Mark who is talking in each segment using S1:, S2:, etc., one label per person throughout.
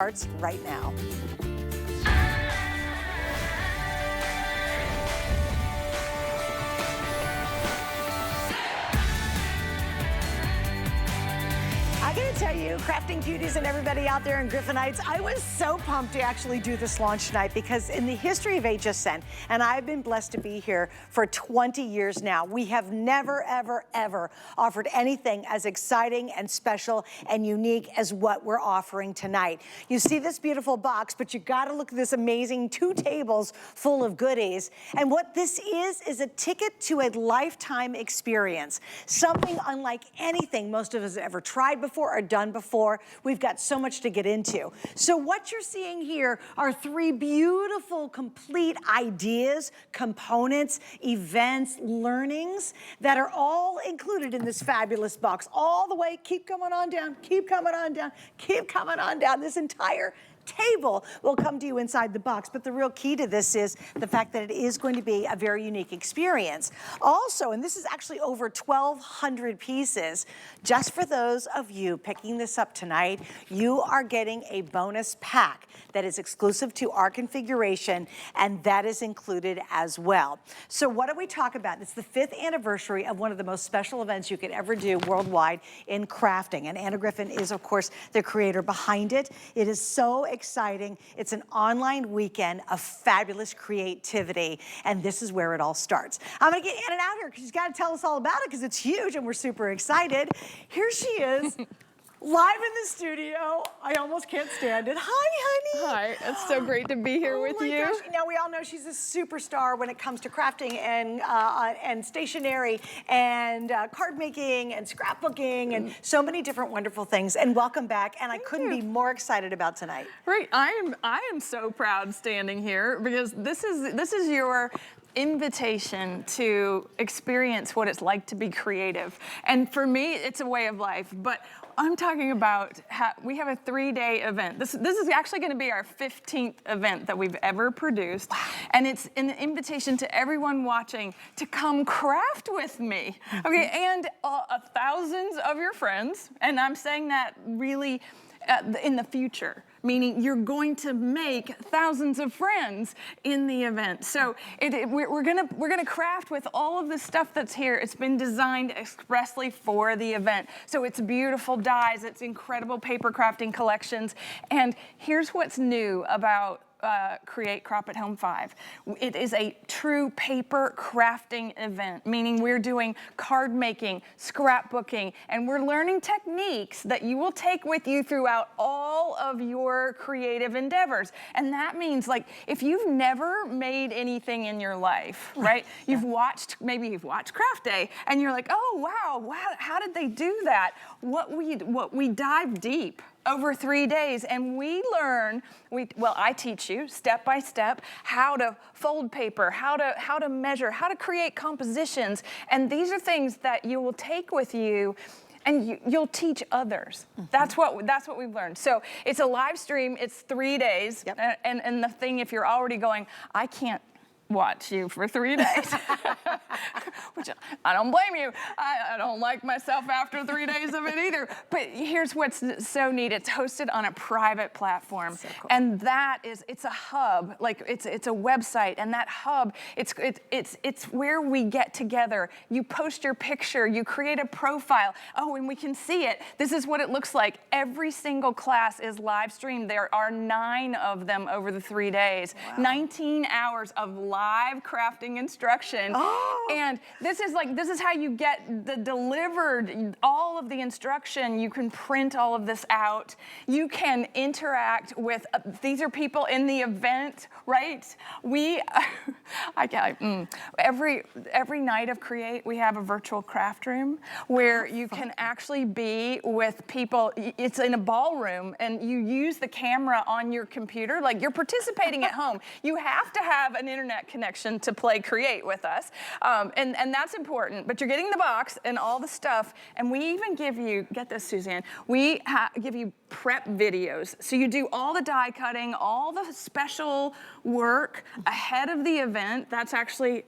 S1: Starts right now. I gotta tell you, crafting cuties and everybody out there in Griffinites, I was so pumped to actually do this launch tonight because in the history of HSN, and I've been blessed to be here for 20 years now, we have never, ever, ever offered anything as exciting and special and unique as what we're offering tonight. You see this beautiful box, but you gotta look at this amazing 2 tables full of goodies. And what this is a ticket to a lifetime experience. Something unlike anything most of us have ever tried before or done before. We've got so much to get into. So what you're seeing here are 3 beautiful, complete ideas, components, events, learnings that are all included in this fabulous box. All the way, keep coming on down, keep coming on down, keep coming on down. This entire table will come to you inside the box, but the real key to this is the fact that it is going to be a very unique experience. Also, and this is actually over 1,200 pieces, just for those of you picking this up tonight, you are getting a bonus pack that is exclusive to our configuration, and that is included as well. So what do we talk about? It's the 5th anniversary of one of the most special events you could ever do worldwide in crafting, and Anna Griffin is, of course, the creator behind it. It is so exciting. It's an online weekend of fabulous creativity, and this is where it all starts. I'm gonna get Anna out here because she's got to tell us all about it because it's huge and we're super excited. Here she is. Live in the studio. I almost can't stand it. Hi, honey.
S2: Hi, it's so great to be here with you.
S1: Gosh. Now, we all know she's a superstar when it comes to crafting and stationery and card making and scrapbooking and so many different wonderful things. And welcome back. And I couldn't be more excited about tonight.
S2: Right, I am so proud standing here because this is your invitation to experience what it's like to be creative. And for me, it's a way of life. But I'm talking about we have a 3-day event. This is actually going to be our 15th event that we've ever produced. Wow. And it's an invitation to everyone watching to come craft with me. Okay, and thousands of your friends. And I'm saying that really in the future, meaning you're going to make thousands of friends in the event. So we're gonna craft with all of the stuff that's here. It's been designed expressly for the event. So it's beautiful dyes, it's incredible paper crafting collections. And here's what's new about Create Crop at Home 5. It is a true paper crafting event, meaning we're doing card making, scrapbooking, and we're learning techniques that you will take with you throughout all of your creative endeavors. And that means, like, if you've never made anything in your life, right? Maybe you've watched Craft Day and you're like, oh wow, how did they do that? What we dive deep over 3 days, and we learn, I teach you step by step how to fold paper, how to measure, how to create compositions, and these are things that you will take with you and you'll teach others. That's what we've learned. So it's a live stream, it's 3 days, and the thing, if you're already going, I can't watch you for 3 days, which I don't blame you. I don't like myself after 3 days of it either. But here's what's so neat. It's hosted on a private platform. So cool. And it's a hub, like it's a website, and that hub, it's where we get together. You post your picture, you create a profile. Oh, and we can see it. This is what it looks like. Every single class is live streamed. There are 9 of them over the 3 days. Wow. 19 hours of live crafting instruction. Oh. And this is how you get the delivered, all of the instruction. You can print all of this out. You can interact with, these are people in the event, right? Every night of Create, we have a virtual craft room where you can actually be with people. It's in a ballroom, and you use the camera on your computer, like you're participating at home. You have to have an internet connection to play create with us. And that's important, but you're getting the box and all the stuff, and we even give you, get this, Suzanne, we give you prep videos. So you do all the die cutting, all the special work ahead of the event. That's actually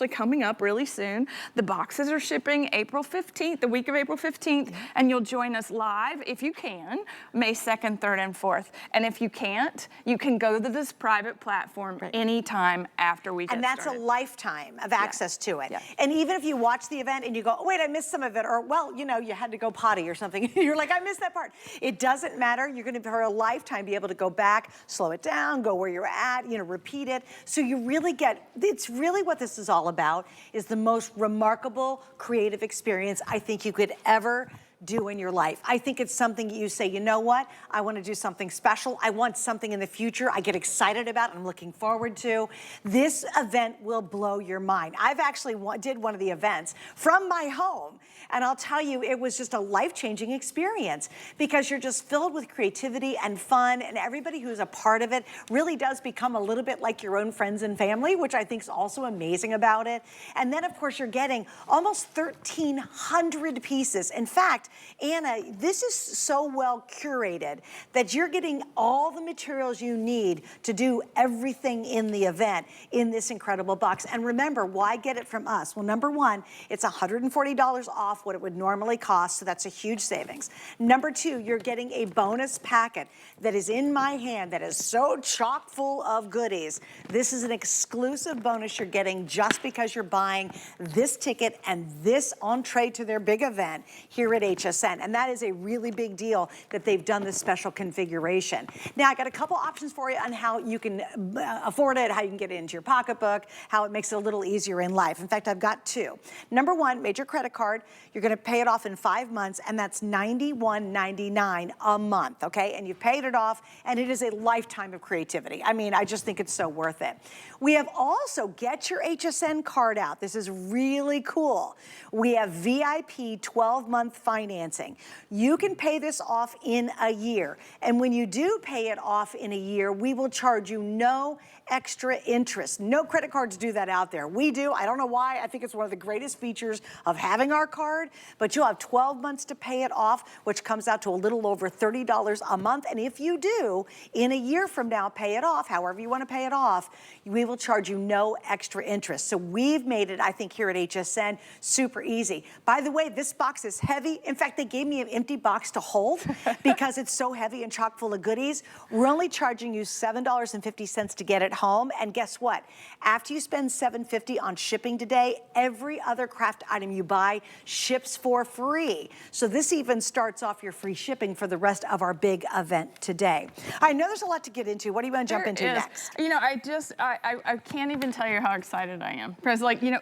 S2: coming up really soon. The boxes are shipping April 15th, the week of April 15th, and you'll join us live if you can, May 2nd, 3rd, and 4th. And if you can't, you can go to this private platform anytime after we get started.
S1: And that's a lifetime of access to it.
S2: Yeah.
S1: And even if you watch the event and you go, oh, wait, I missed some of it, or, well, you know, you had to go potty or something, you're like, I missed that part. It doesn't matter. You're going to, for a lifetime, be able to go back, slow it down, go where you're at, you know, repeat it. So you really get, it's really what this is all about, is the most remarkable creative experience I think you could ever do in your life. I think it's something you say, you know what, I want to do something special. I want something in the future I get excited about and I'm looking forward to. This event will blow your mind. I've actually did one of the events from my home, and I'll tell you, it was just a life-changing experience because you're just filled with creativity and fun, and everybody who's a part of it really does become a little bit like your own friends and family, which I think is also amazing about it. And then, of course, you're getting almost 1,300 pieces. In fact, Anna, this is so well curated that you're getting all the materials you need to do everything in the event in this incredible box. And remember, why get it from us? Well, number one, it's $140 off what it would normally cost, so that's a huge savings. Number two, you're getting a bonus packet that is in my hand that is so chock full of goodies. This is an exclusive bonus you're getting just because you're buying this ticket and this entree to their big event here at HSN. And that is a really big deal that they've done this special configuration. Now, I got a couple options for you on how you can afford it, how you can get it into your pocketbook, how it makes it a little easier in life. In fact, I've got two. Number one, major credit card. You're going to pay it off in 5 months, and that's $91.99 a month, okay? And you've paid it off, and it is a lifetime of creativity. I mean, I just think it's so worth it. We have also, get your HSN card out. This is really cool. We have VIP 12-month financing. You can pay this off in a year. And when you do pay it off in a year, we will charge you no extra interest. No credit cards do that out there. We do. I don't know why. I think it's one of the greatest features of having our card, but you'll have 12 months to pay it off, which comes out to a little over $30 a month. And if you do, in a year from now, pay it off, however you want to pay it off, we will charge you no extra interest. So we've made it, I think, here at HSN, super easy. By the way, this box is heavy. In fact, they gave me an empty box to hold because it's so heavy and chock full of goodies. We're only charging you $7.50 to get it home. And guess what? After you spend $7.50 on shipping today, every other craft item you buy ships for free. So this even starts off your free shipping for the rest of our big event today. I know there's a lot to get into. What do you want to jump into next?
S2: You know, I can't even tell you how excited I am. Because, like, you know,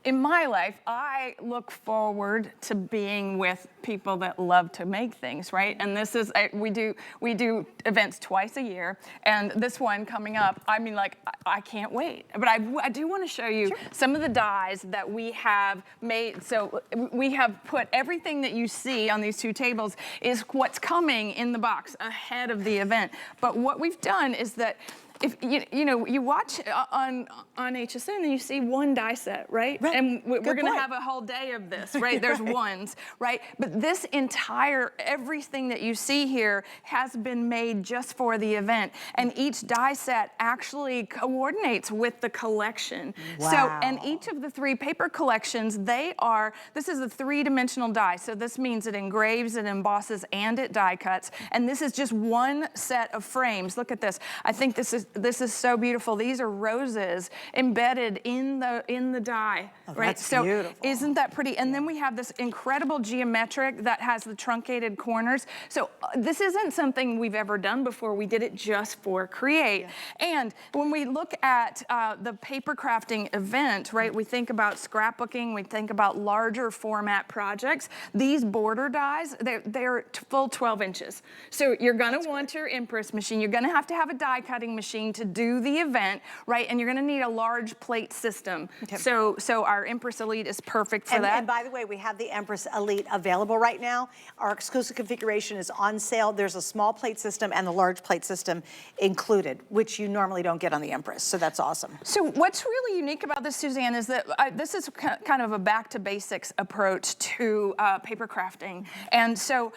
S2: in my life, I look forward to being with people that love to make things, right? And this is, we do events twice a year. And this one coming up, I mean, like, I can't wait. But I do want to show you some of the dies that we have made. So we have put everything that you see on these two tables is what's coming in the box ahead of the event. But what we've done is that if you know, you watch on HSN and you see one die set, right? And we're going to have a whole day of this, right? There's ones, right? But this entire, everything that you see here has been made just for the event. And each die set actually coordinates with the collection.
S1: Wow.
S2: So, and each of the 3 paper collections, this is a 3-dimensional die. So this means it engraves, it embosses, and it die cuts. And this is just one set of frames. Look at this. I think this is so beautiful. These are roses embedded in the die, right?
S1: That's
S2: so
S1: beautiful.
S2: Isn't that pretty? And then we have this incredible geometric that has the truncated corners. So this isn't something we've ever done before. We did it just for Create. And when we look at the paper crafting event, right, we think about scrapbooking, we think about larger format projects. These border dies, they're full 12 inches. So you're gonna want your impress machine. You're gonna have to have a die cutting machine. machine to do the event, right? And you're gonna need a large plate system.
S1: Okay.
S2: So our Empress Elite is perfect for that.
S1: And by the way, we have the Empress Elite available right now. Our exclusive configuration is on sale. There's a small plate system and the large plate system included, which you normally don't get on the Empress, so that's awesome.
S2: So what's really unique about this, Suzanne, is that this is kind of a back to basics approach to paper crafting. And so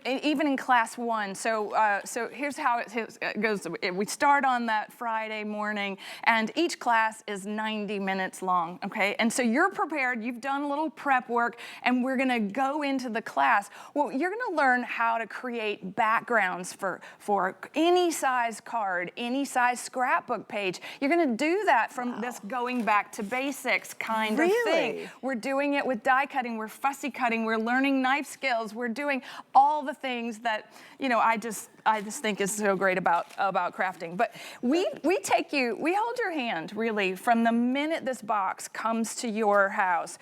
S2: even in class 1, so here's how it goes. We start on that Friday morning, and each class is 90 minutes long, okay? And so you're prepared, you've done a little prep work, and we're gonna go into the class. Well, you're gonna learn how to create backgrounds for any size card, any size scrapbook page. You're gonna do that from this going back to basics kind of thing. We're doing it with die cutting, we're fussy cutting, we're learning knife skills, we're doing all the things that, you know, I just think is so great about crafting. But we hold your hand really from the minute this box comes to your house.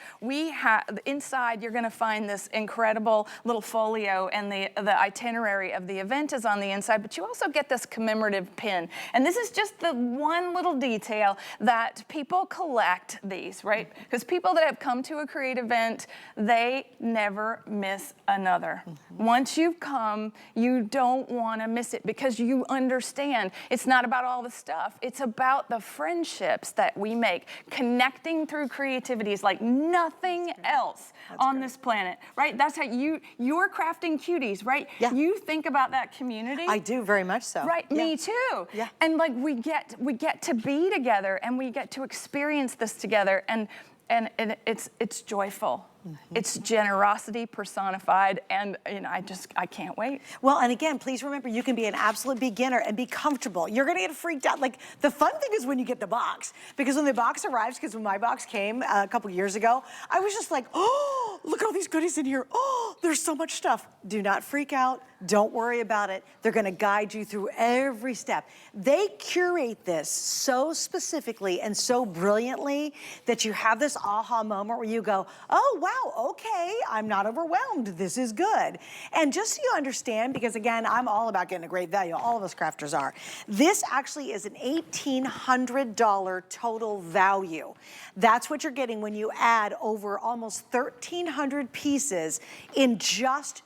S2: Inside you're gonna find this incredible little folio, and the itinerary of the event is on the inside, but you also get this commemorative pin. And this is just the one little detail that people collect these, right? Because people that have come to a create event, they never miss another. Once you've come, you don't want to miss it, because you understand it's not about all the stuff. It's about the friendships that we make. Connecting through creativity is like nothing else on this planet, right? That's how you're crafting cuties, right?
S1: Yeah.
S2: You think about that community.
S1: I do, very much so.
S2: Right,
S1: Yeah.
S2: me too.
S1: Yeah.
S2: And like we get to be together, and we get to experience this together, and it's joyful. It's generosity personified, and you know, I can't wait.
S1: Well, and again, please remember, you can be an absolute beginner and be comfortable. You're gonna get freaked out. Like, the fun thing is when you get the box, because when the box arrives, because when my box came a couple years ago, I was just like, oh, look at all these goodies in here. Oh, there's so much stuff. Do not freak out. Don't worry about it. They're gonna guide you through every step. They curate this so specifically and so brilliantly that you have this aha moment where you go, oh, wow, okay, I'm not overwhelmed. This is good. And just so you understand, because again, I'm all about getting a great value. All of us crafters are. This actually is an $1,800 total value. That's what you're getting when you add over almost 1,300 pieces in just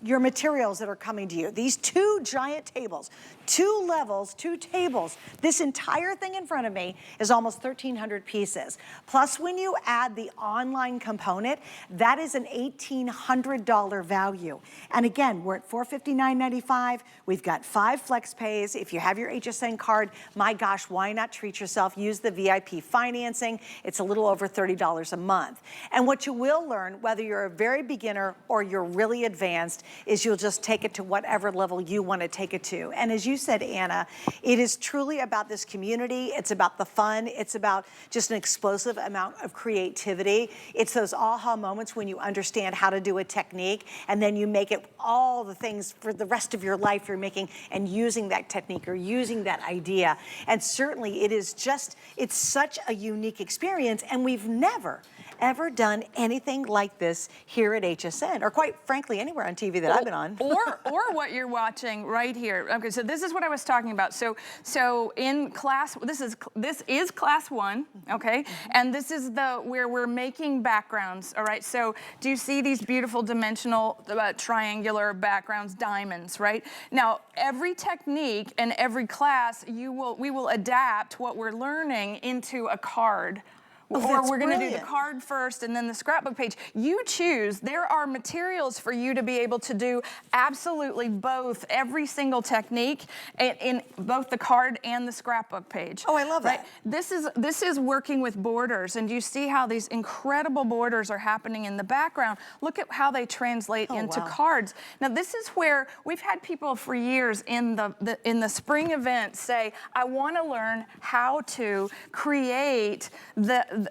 S1: your materials that are coming to you. These 2 giant tables, 2 levels, 2 tables. This entire thing in front of me is almost 1,300 pieces. Plus, when you add the online component, that is an $1,800 value. And again, we're at $459.95. We've got 5 flex pays. If you have your HSN card, my gosh, why not treat yourself? Use the VIP financing. It's a little over $30 a month. And what you will learn, whether you're a very beginner or you're really advanced, is you'll just take it to whatever level you want to take it to. And as you said, Anna, it is truly about this community. It's about the fun. It's about just an explosive amount of creativity. It's those aha moments when you understand how to do a technique, and then you make it all the things for the rest of your life you're making and using that technique or using that idea. And certainly it is just, it's such a unique experience, and we've never ever done anything like this here at HSN, or quite frankly, anywhere on TV that I've been on.
S2: or what you're watching right here. Okay, so this is what I was talking about. So in class, this is class 1, okay? And this is where we're making backgrounds, all right? So do you see these beautiful dimensional triangular backgrounds, diamonds, right? Now, every technique and every class, we will adapt what we're learning into a card. Or we're going to do the card first and then the scrapbook page. You choose. There are materials for you to be able to do absolutely both, every single technique in both the card and the scrapbook page.
S1: Oh, I love that.
S2: This is working with borders, and you see how these incredible borders are happening in the background. Look at how they translate into cards. Now, this is where we've had people for years in the spring event say, I want to learn how to create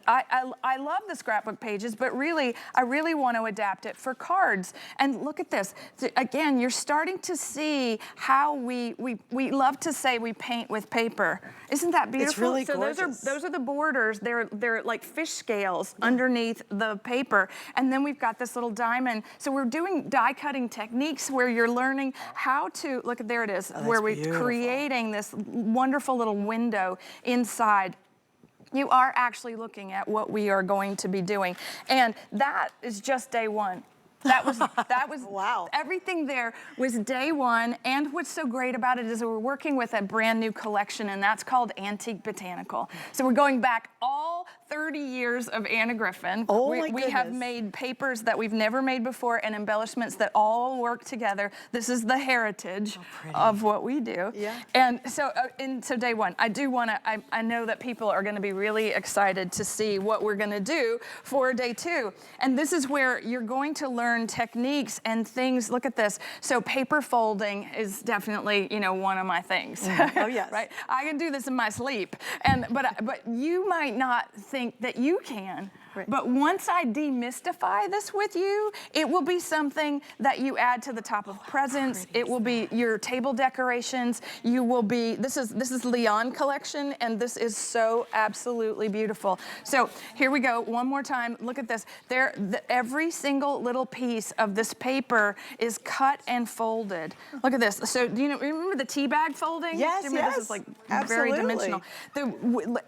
S2: I love the scrapbook pages, but really, I really want to adapt it for cards. And look at this. Again, you're starting to see how we love to say we paint with paper. Isn't that beautiful?
S1: It's really
S2: so
S1: gorgeous.
S2: those are the borders. They're like fish scales underneath the paper. And then we've got this little diamond. So we're doing die cutting techniques where you're learning how to, look at, there it is, where we're creating this wonderful little window inside. You are actually looking at what we are going to be doing. And that is just day one. That was
S1: wow.
S2: Everything there was day one. And what's so great about it is we're working with a brand new collection, and that's called Antique Botanical. So we're going back all 30 years of Anna Griffin.
S1: Oh,
S2: we have made papers that we've never made before and embellishments that all work together. This is the heritage of what we do.
S1: Yeah.
S2: And so, so day one, I do want to, I know that people are going to be really excited to see what we're going to do for day two. And this is where you're going to learn techniques and things. Look at this. So paper folding is definitely, you know, one of my things.
S1: Oh yes.
S2: Right? I can do this in my sleep. But you might not think that you can.
S1: Right.
S2: But once I demystify this with you, it will be something that you add to the top of presents. It will be your table decorations. You will be, this is Leon collection, and this is so absolutely beautiful. So here we go, one more time. Look at this. Every single little piece of this paper is cut and folded. Look at this. So do you remember the tea bag folding?
S1: Yes,
S2: This is like very dimensional.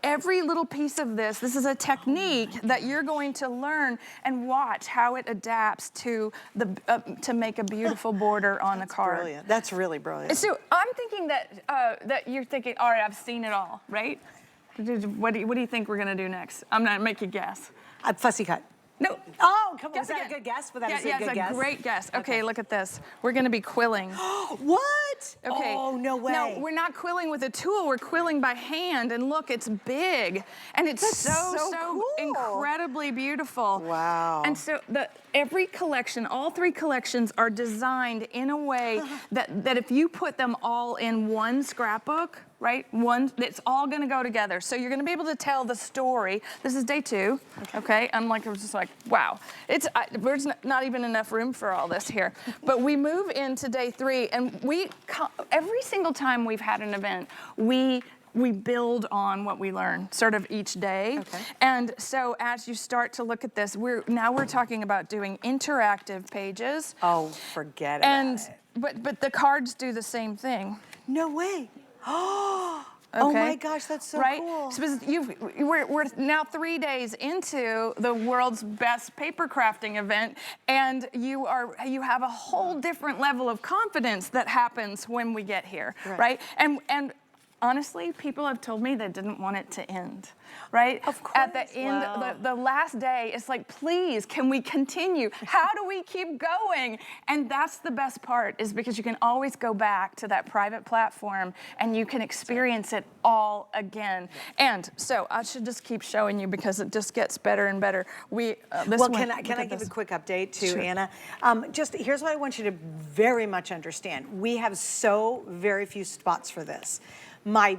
S2: Every little piece of this is a technique that you're going to learn and watch how it adapts to to make a beautiful border on the card.
S1: Brilliant. That's really brilliant.
S2: So I'm thinking that you're thinking, all right, I've seen it all, right? What do you think we're gonna do next? I'm gonna make you guess.
S1: Fussy cut.
S2: No.
S1: Oh, come on.
S2: Guess
S1: Was that
S2: again.
S1: a good guess? But that was
S2: Yeah,
S1: a good
S2: it's
S1: guess.
S2: a great guess. Okay, look at this. We're gonna be quilling.
S1: What?
S2: Okay.
S1: Oh, no way.
S2: No, we're not quilling with a tool. We're quilling by hand. And look, it's big. And it's so
S1: cool.
S2: incredibly beautiful.
S1: Wow.
S2: And so every collection, all three collections are designed in a way that if you put them all in one scrapbook, right? It's all gonna go together. So you're gonna be able to tell the story. This is day two, okay? I was just like, wow. There's not even enough room for all this here. But we move into day three, and every single time we've had an event, we build on what we learn sort of each day.
S1: Okay.
S2: And so as you start to look at this, we're talking about doing interactive pages.
S1: Oh, forget about it.
S2: But the cards do the same thing.
S1: No way. Oh,
S2: Okay.
S1: oh my gosh, that's so cool.
S2: So we're now 3 days into the world's best paper crafting event, and you have a whole different level of confidence that happens when we get here, right? And honestly, people have told me they didn't want it to end, right?
S1: Of course.
S2: At the end, the last day, it's like, please, can we continue? How do we keep going? And that's the best part, is because you can always go back to that private platform and you can experience it all again. And so I should just keep showing you because it just gets better and better.
S1: Can I give a quick update to
S2: Sure.
S1: Anna? Just here's what I want you to very much understand. We have so very few spots for this. My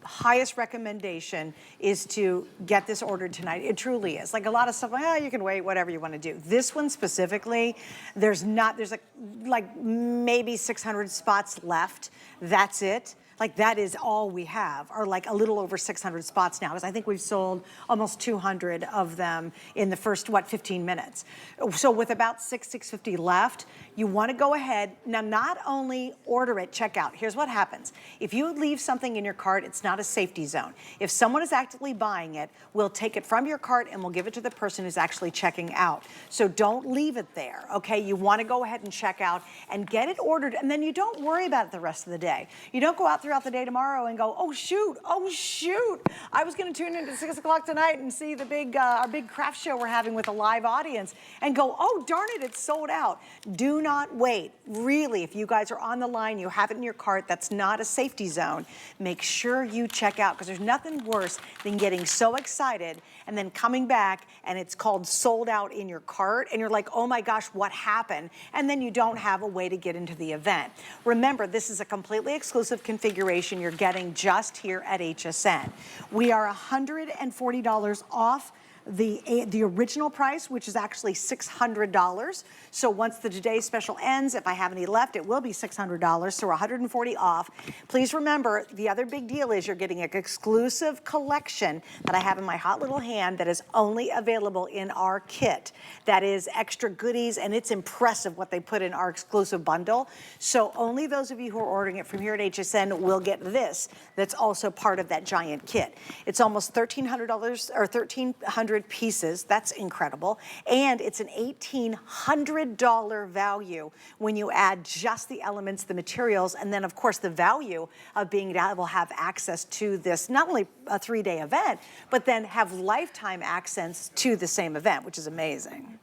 S1: highest recommendation is to get this ordered tonight. It truly is. Like a lot of stuff, you can wait, whatever you want to do. This one specifically, there's like maybe 600 spots left. That's it. Like that is all we have, or like a little over 600 spots now, because I think we've sold almost 200 of them in the first, 15 minutes. So with about 650 left, you want to go ahead. Now, not only order it, check out. Here's what happens. If you leave something in your cart, it's not a safety zone. If someone is actively buying it, we'll take it from your cart and we'll give it to the person who's actually checking out. So don't leave it there, okay? You want to go ahead and check out and get it ordered, and then you don't worry about it the rest of the day. You don't go out throughout the day tomorrow and go, oh shoot, I was going to tune in at 6 o'clock tonight and see the our big craft show we're having with a live audience, and go, oh darn it, it's sold out. Do not wait. Really, if you guys are on the line, you have it in your cart, that's not a safety zone, make sure you check out, because there's nothing worse than getting so excited and then coming back and it's called sold out in your cart, and you're like, oh my gosh, what happened? And then you don't have a way to get into the event. Remember, this is a completely exclusive configuration configuration you're getting just here at HSN. We are $140 off the original price, which is actually $600. So once the today's special ends, if I have any left, it will be $600, so we're $140 off. Please remember, the other big deal is you're getting an exclusive collection that I have in my hot little hand that is only available in our kit. That is extra goodies, and it's impressive what they put in our exclusive bundle. So only those of you who are ordering it from here at HSN will get this. That's also part of that giant kit. It's almost $1,300 or $1,300 pieces. That's incredible. And it's an $1,800 value when you add just the elements, the materials, and then of course the value of being able to have access to this, not only a 3-day event, but then have lifetime access to the same event, which is amazing.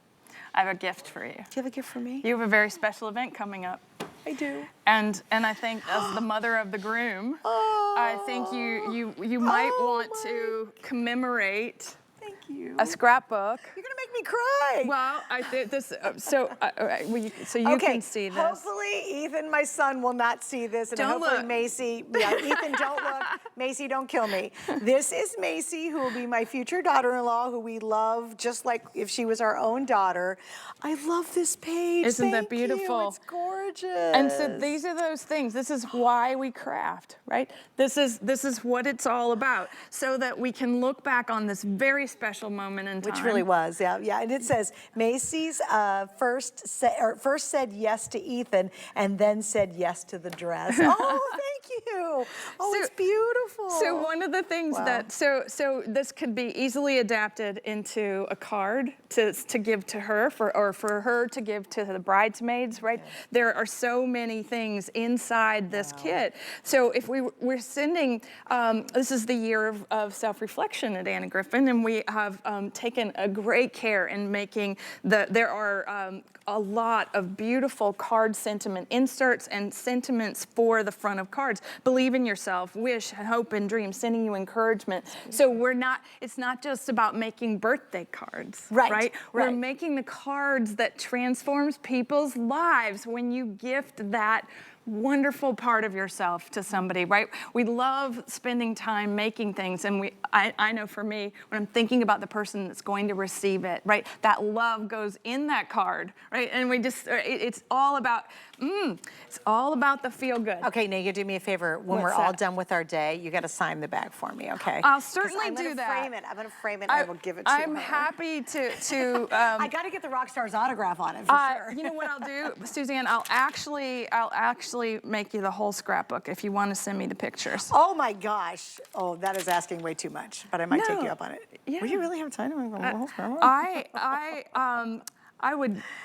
S2: I have a gift for you.
S1: Do you have a gift for me?
S2: You have a very special event coming up.
S1: I do.
S2: And I think as the mother of the groom, I think you might want to commemorate a scrapbook.
S1: You're gonna make me cry.
S2: Well, I think this. So you can see this.
S1: Hopefully, Ethan, my son, will not see this, and
S2: Don't
S1: hopefully
S2: look.
S1: Macy. Yeah, Ethan, don't look. Macy, don't kill me. This is Macy, who will be my future daughter-in-law, who we love just like if she was our own daughter. I love this page.
S2: Isn't that
S1: Thank you.
S2: beautiful?
S1: It's gorgeous.
S2: And so these are those things. This is why we craft, right? This is what it's all about, so that we can look back on this very special moment in time.
S1: Which really was, yeah. And it says Macy's first said yes to Ethan, and then said yes to the dress. Oh, thank you. Oh, it's beautiful.
S2: So one of the things that so this could be easily adapted into a card to give to her or for her to give to the bridesmaids, right? Yeah. There are so many things inside this kit. So if we're sending, this is the year of self-reflection at Anna Griffin, and we have taken a great care in making there are a lot of beautiful card sentiment inserts and sentiments for the front of cards. Believe in yourself, wish, hope, and dream, sending you encouragement. So it's not just about making birthday cards, right? We're making the cards that transforms people's lives when you gift that wonderful part of yourself to somebody, right? We love spending time making things, and I know for me, when I'm thinking about the person that's going to receive it, right? That love goes in that card, right? And we just, it's all about the feel good.
S1: Okay, now you do me a favor. When we're all done with our day, you got to sign the bag for me, okay?
S2: I'll certainly do that.
S1: I'm going to frame it, and I will give it to her.
S2: I'm happy to
S1: I got to get the rock star's autograph on it for sure.
S2: You know what I'll do, Suzanne? I'll actually make you the whole scrapbook if you want to send me the pictures.
S1: Oh my gosh. Oh, that is asking way too much, but I might take you up on it. Yeah. Will you really have time to make the whole scrapbook?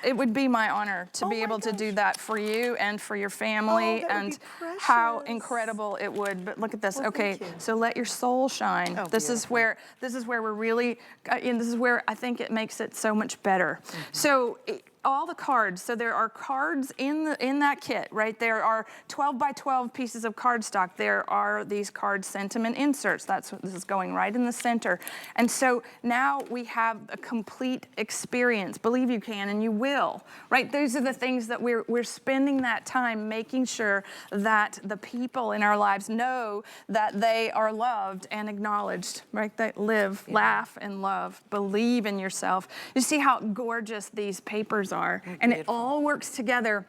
S2: It would be my honor to be able to do that for you and for your family, and how incredible it would. But look at this.
S1: Well,
S2: okay, so let your soul shine.
S1: Oh,
S2: this is where we're really, and this is where I think it makes it so much better. Mm-hmm. So. All the cards, so there are cards in that kit, right? There are 12 by 12 pieces of cardstock. There are these card sentiment inserts. That's what this is going right in the center. And so now we have a complete experience. Believe you can, and you will, right? Those are the things that we're spending that time making sure that the people in our lives know that they are loved and acknowledged, right? That live, laugh, and love. Believe in yourself. You see how gorgeous these papers are, and it all works together.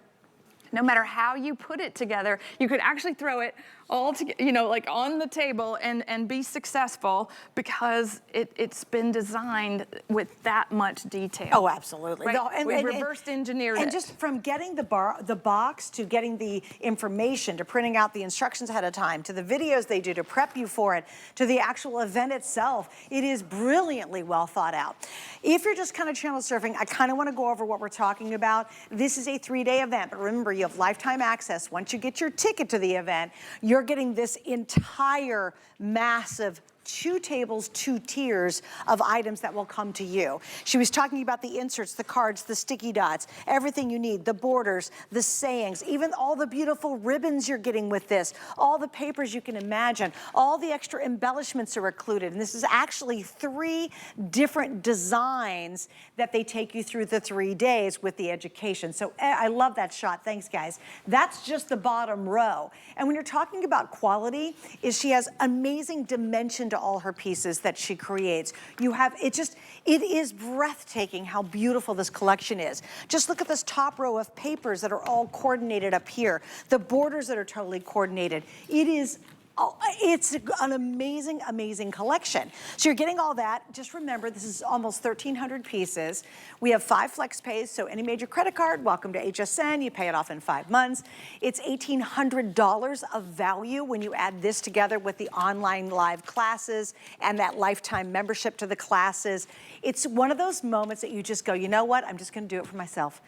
S2: No matter how you put it together, you could actually throw it all together, you know, like on the table and be successful because it's been designed with that much detail.
S1: Oh, absolutely.
S2: Right?
S1: No,
S2: we reversed engineered it.
S1: And just from getting the box to getting the information, to printing out the instructions ahead of time, to the videos they do to prep you for it, to the actual event itself, it is brilliantly well thought out. If you're just kind of channel surfing, I kind of want to go over what we're talking about. This is a 3-day event, but remember, you have lifetime access. Once you get your ticket to the event, you're getting this entire massive 2 tables, 2 tiers of items that will come to you. She was talking about the inserts, the cards, the sticky dots, everything you need, the borders, the sayings, even all the beautiful ribbons you're getting with this, all the papers you can imagine, all the extra embellishments are included. And this is actually 3 different designs that they take you through the 3 days with the education. So I love that shot. Thanks, guys. That's just the bottom row. And when you're talking about quality, she has amazing dimension to all her pieces that she creates. You have, it is breathtaking how beautiful this collection is. Just look at this top row of papers that are all coordinated up here. The borders that are totally coordinated. It's an amazing, amazing collection. So you're getting all that. Just remember, this is almost 1,300 pieces. We have 5 flex pays, so any major credit card, welcome to HSN. You pay it off in 5 months. It's $1,800 of value when you add this together with the online live classes and that lifetime membership to the classes. It's one of those moments that you just go, you know what? I'm just gonna do it for myself.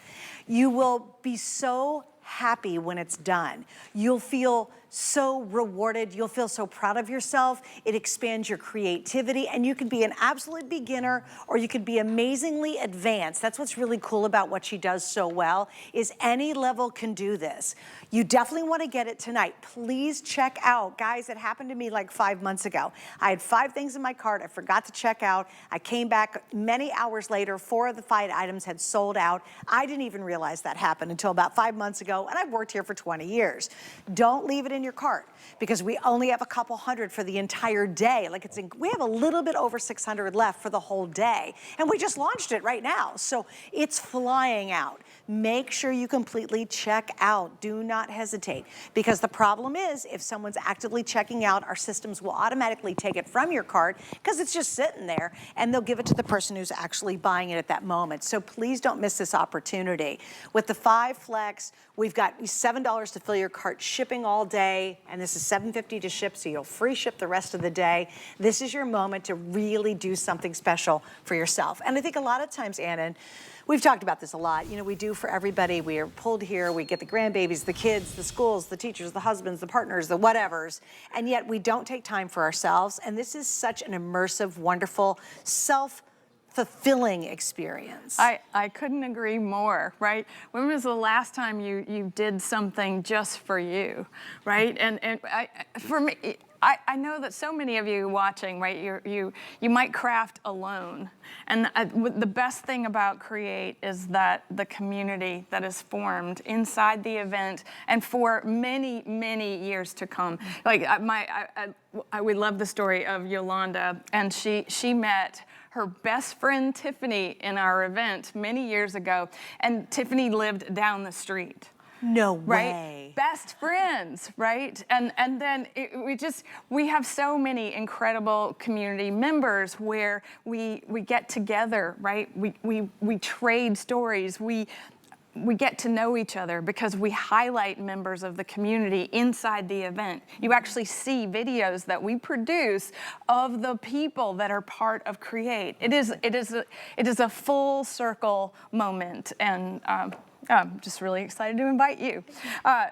S1: You will be so happy when it's done. You'll feel so rewarded. You'll feel so proud of yourself. It expands your creativity, and you can be an absolute beginner or you could be amazingly advanced. That's what's really cool about what she does so well, is any level can do this. You definitely want to get it tonight. Please check out. Guys, it happened to me like 5 months ago. I had 5 things in my cart. I forgot to check out. I came back many hours later. 4 of the 5 items had sold out. I didn't even realize that happened until about 5 months ago, and I've worked here for 20 years. Don't leave it in your cart, because we only have a couple hundred for the entire day. Like we have a little bit over 600 left for the whole day, and we just launched it right now. So it's flying out. Make sure you completely check out. Do not hesitate, because the problem is if someone's actively checking out, our systems will automatically take it from your cart because it's just sitting there, and they'll give it to the person who's actually buying it at that moment. So please don't miss this opportunity. With the 5 flex, we've got $7 to fill your cart, shipping all day, and this is $7.50 to ship, so you'll free ship the rest of the day. This is your moment to really do something special for yourself. And I think a lot of times, Anna, we've talked about this a lot. You know, we do for everybody. We are pulled here. We get the grandbabies, the kids, the schools, the teachers, the husbands, the partners, the whatevers, and yet we don't take time for ourselves. And this is such an immersive, wonderful, fulfilling experience.
S2: I couldn't agree more, right? When was the last time you did something just for you, right? And for me, I know that so many of you watching, right, you might craft alone. And the best thing about Create is that the community that is formed inside the event and for many, many years to come. Like I would love the story of Yolanda, and she met her best friend Tiffany in our event many years ago, and Tiffany lived down the street.
S1: No
S2: right?
S1: way.
S2: Best friends, right? And then we have so many incredible community members where we get together, right? We trade stories. We get to know each other because we highlight members of the community inside the event. You actually see videos that we produce of the people that are part of Create. It is a full circle moment, and I'm just really excited to invite you.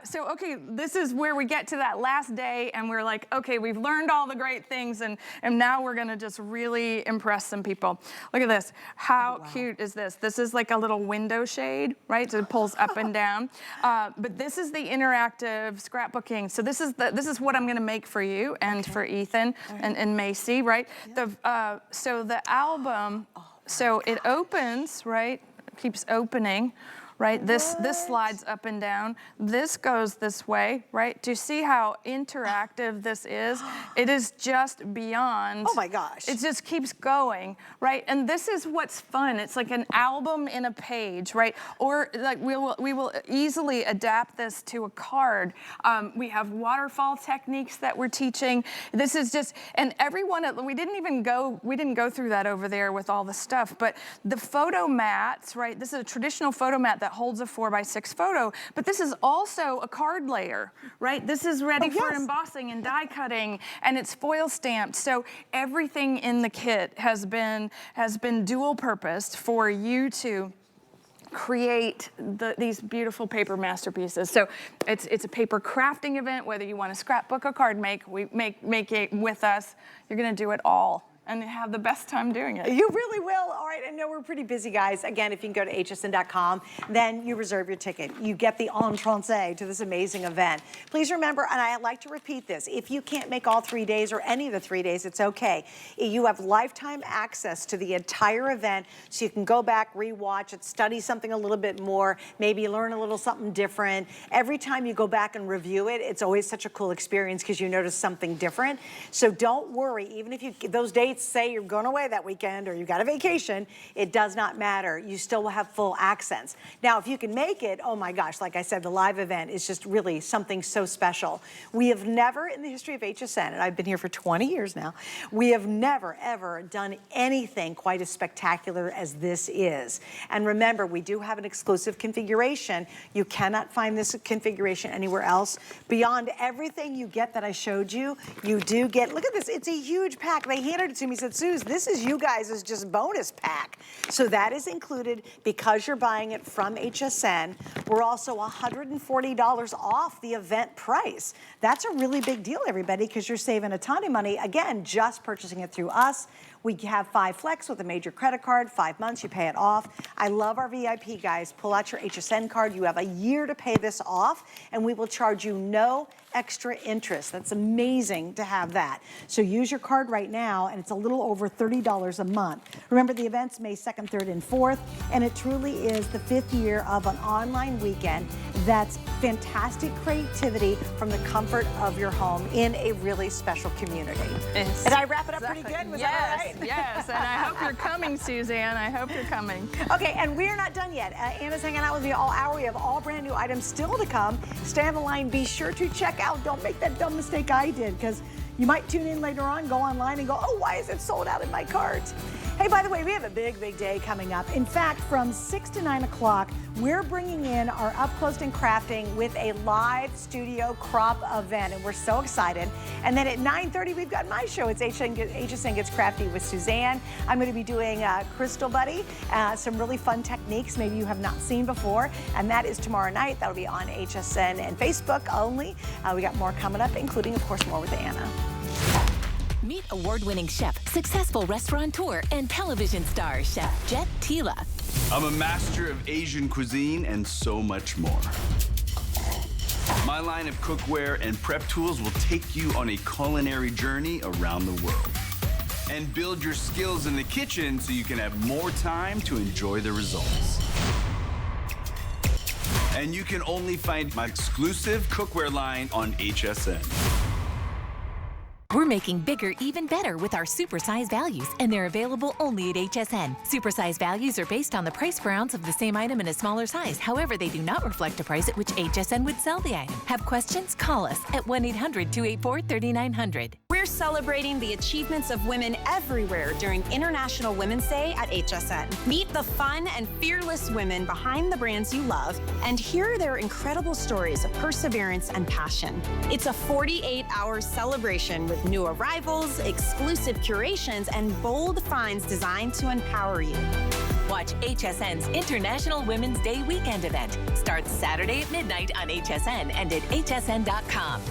S2: So, okay, this is where we get to that last day, and we're like, okay, we've learned all the great things, and now we're gonna just really impress some people. Look at this. How cute is this? This is like a little window shade, right? So it pulls up and down. But this is the interactive scrapbooking. So this is what I'm gonna make for you and for Ethan and Macy, right? Yeah. So the album, so it opens, right? Keeps opening. Right, this slides up and down. This goes this way, right? Do you see how interactive this is? It is just beyond.
S1: Oh my gosh.
S2: It just keeps going, right? And this is what's fun. It's like an album in a page, right? Or like we will easily adapt this to a card. We have waterfall techniques that we're teaching. This is just, and everyone, we didn't go through that over there with all the stuff, but the photo mats, right? This is a traditional photo mat that holds a 4x6 photo, but this is also a card layer, right? This is ready for embossing and die cutting, and it's foil stamped. So everything in the kit has been dual purposed for you to create these beautiful paper masterpieces. So it's a paper crafting event, whether you want to scrapbook or card make it with us. You're gonna do it all and have the best time doing it.
S1: You really will. All right, I know we're pretty busy, guys. Again, if you can go to hsn.com, then you reserve your ticket. You get the entrée to this amazing event. Please remember, and I like to repeat this, if you can't make all 3 days or any of the 3 days, it's okay. You have lifetime access to the entire event, so you can go back, rewatch it, study something a little bit more, maybe learn a little something different. Every time you go back and review it, it's always such a cool experience because you notice something different. So don't worry, even if those dates say you're going away that weekend or you got a vacation, it does not matter. You still will have full access. Now, if you can make it, oh my gosh, like I said, the live event is just really something so special. We have never in the history of HSN, and I've been here for 20 years now, we have never, ever done anything quite as spectacular as this is. And remember, we do have an exclusive configuration. You cannot find this configuration anywhere else. Beyond everything you get that I showed you, you do get, look at this, it's a huge pack. They handed it to me, said, Suze, this is you guys' just bonus pack. So that is included because you're buying it from HSN. We're also $140 off the event price. That's a really big deal, everybody, because you're saving a ton of money, again, just purchasing it through us. We have 5 Flex with a major credit card, 5 months, you pay it off. I love our VIP, guys. Pull out your HSN card. You have a year to pay this off, and we will charge you no extra interest. That's amazing to have that. So use your card right now, and it's a little over $30 a month. Remember, the event's May 2nd, 3rd, and 4th, and it truly is the 5th year of an online weekend that's fantastic creativity from the comfort of your home in a really special community. Did I wrap it up pretty good? Was that all right?
S2: Yes, and I hope you're coming, Suzanne. I hope you're coming.
S1: Okay, and we're not done yet. Anna's hanging out with me all hour. We have all brand new items still to come. Stay on the line. Be sure to check out. Don't make that dumb mistake I did, because you might tune in later on, go online and go, oh, why is it sold out in my cart? Hey, by the way, we have a big, big day coming up. In fact, from 6 to 9 o'clock, we're bringing in our Up Close and Crafting with a live studio crop event, and we're so excited. And then at 9:30, we've got my show. It's HSN Gets Crafty with Suzanne. I'm going to be doing Crystal Buddy, some really fun techniques maybe you have not seen before, and that is tomorrow night. That'll be on HSN and Facebook only. We got more coming up, including, of course, more with Anna.
S3: Meet award-winning chef, successful restaurateur, and television star, Chef Jet Tila.
S4: I'm a master of Asian cuisine and so much more. My line of cookware and prep tools will take you on a culinary journey around the world and build your skills in the kitchen so you can have more time to enjoy the results. And you can only find my exclusive cookware line on HSN.
S3: We're making bigger even better with our supersize values, and they're available only at HSN. Supersize values are based on the price per ounce of the same item in a smaller size. However, they do not reflect a price at which HSN would sell the item. Have questions? Call us at 1-800-284-3900.
S5: We're celebrating the achievements of women everywhere during International Women's Day at HSN. Meet the fun and fearless women behind the brands you love and hear their incredible stories of perseverance and passion. It's a 48-hour celebration with new arrivals, exclusive curations, and bold finds designed to empower you.
S3: Watch HSN's International Women's Day weekend event. Starts Saturday at midnight on HSN and at hsn.com.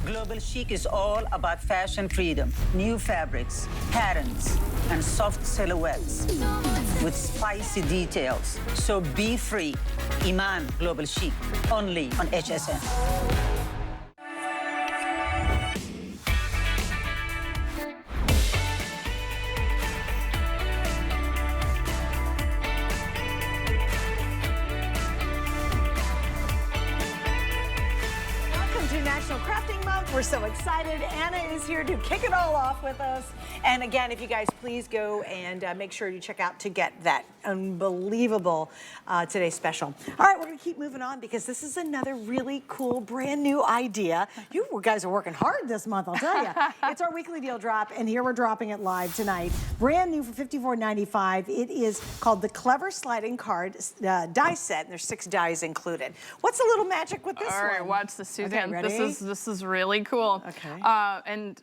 S6: Global Chic is all about fashion freedom, new fabrics, patterns, and soft silhouettes with spicy details. So be free. Iman Global Chic, only on HSN.
S1: Crafting Month. We're so excited. Anna is here to kick it all off with us. And again, if you guys please go and make sure you check out to get that unbelievable today's special. All right, we're going to keep moving on because this is another really cool brand new idea. You guys are working hard this month, I'll tell you. It's our weekly deal drop, and here we're dropping it live tonight. Brand new for $54.95. It is called the Clever Sliding Card die set, and there's 6 dies included. What's the little magic with this one?
S2: All right, watch this, Suzanne.
S1: Okay, ready?
S2: This is really cool.
S1: Okay.
S2: And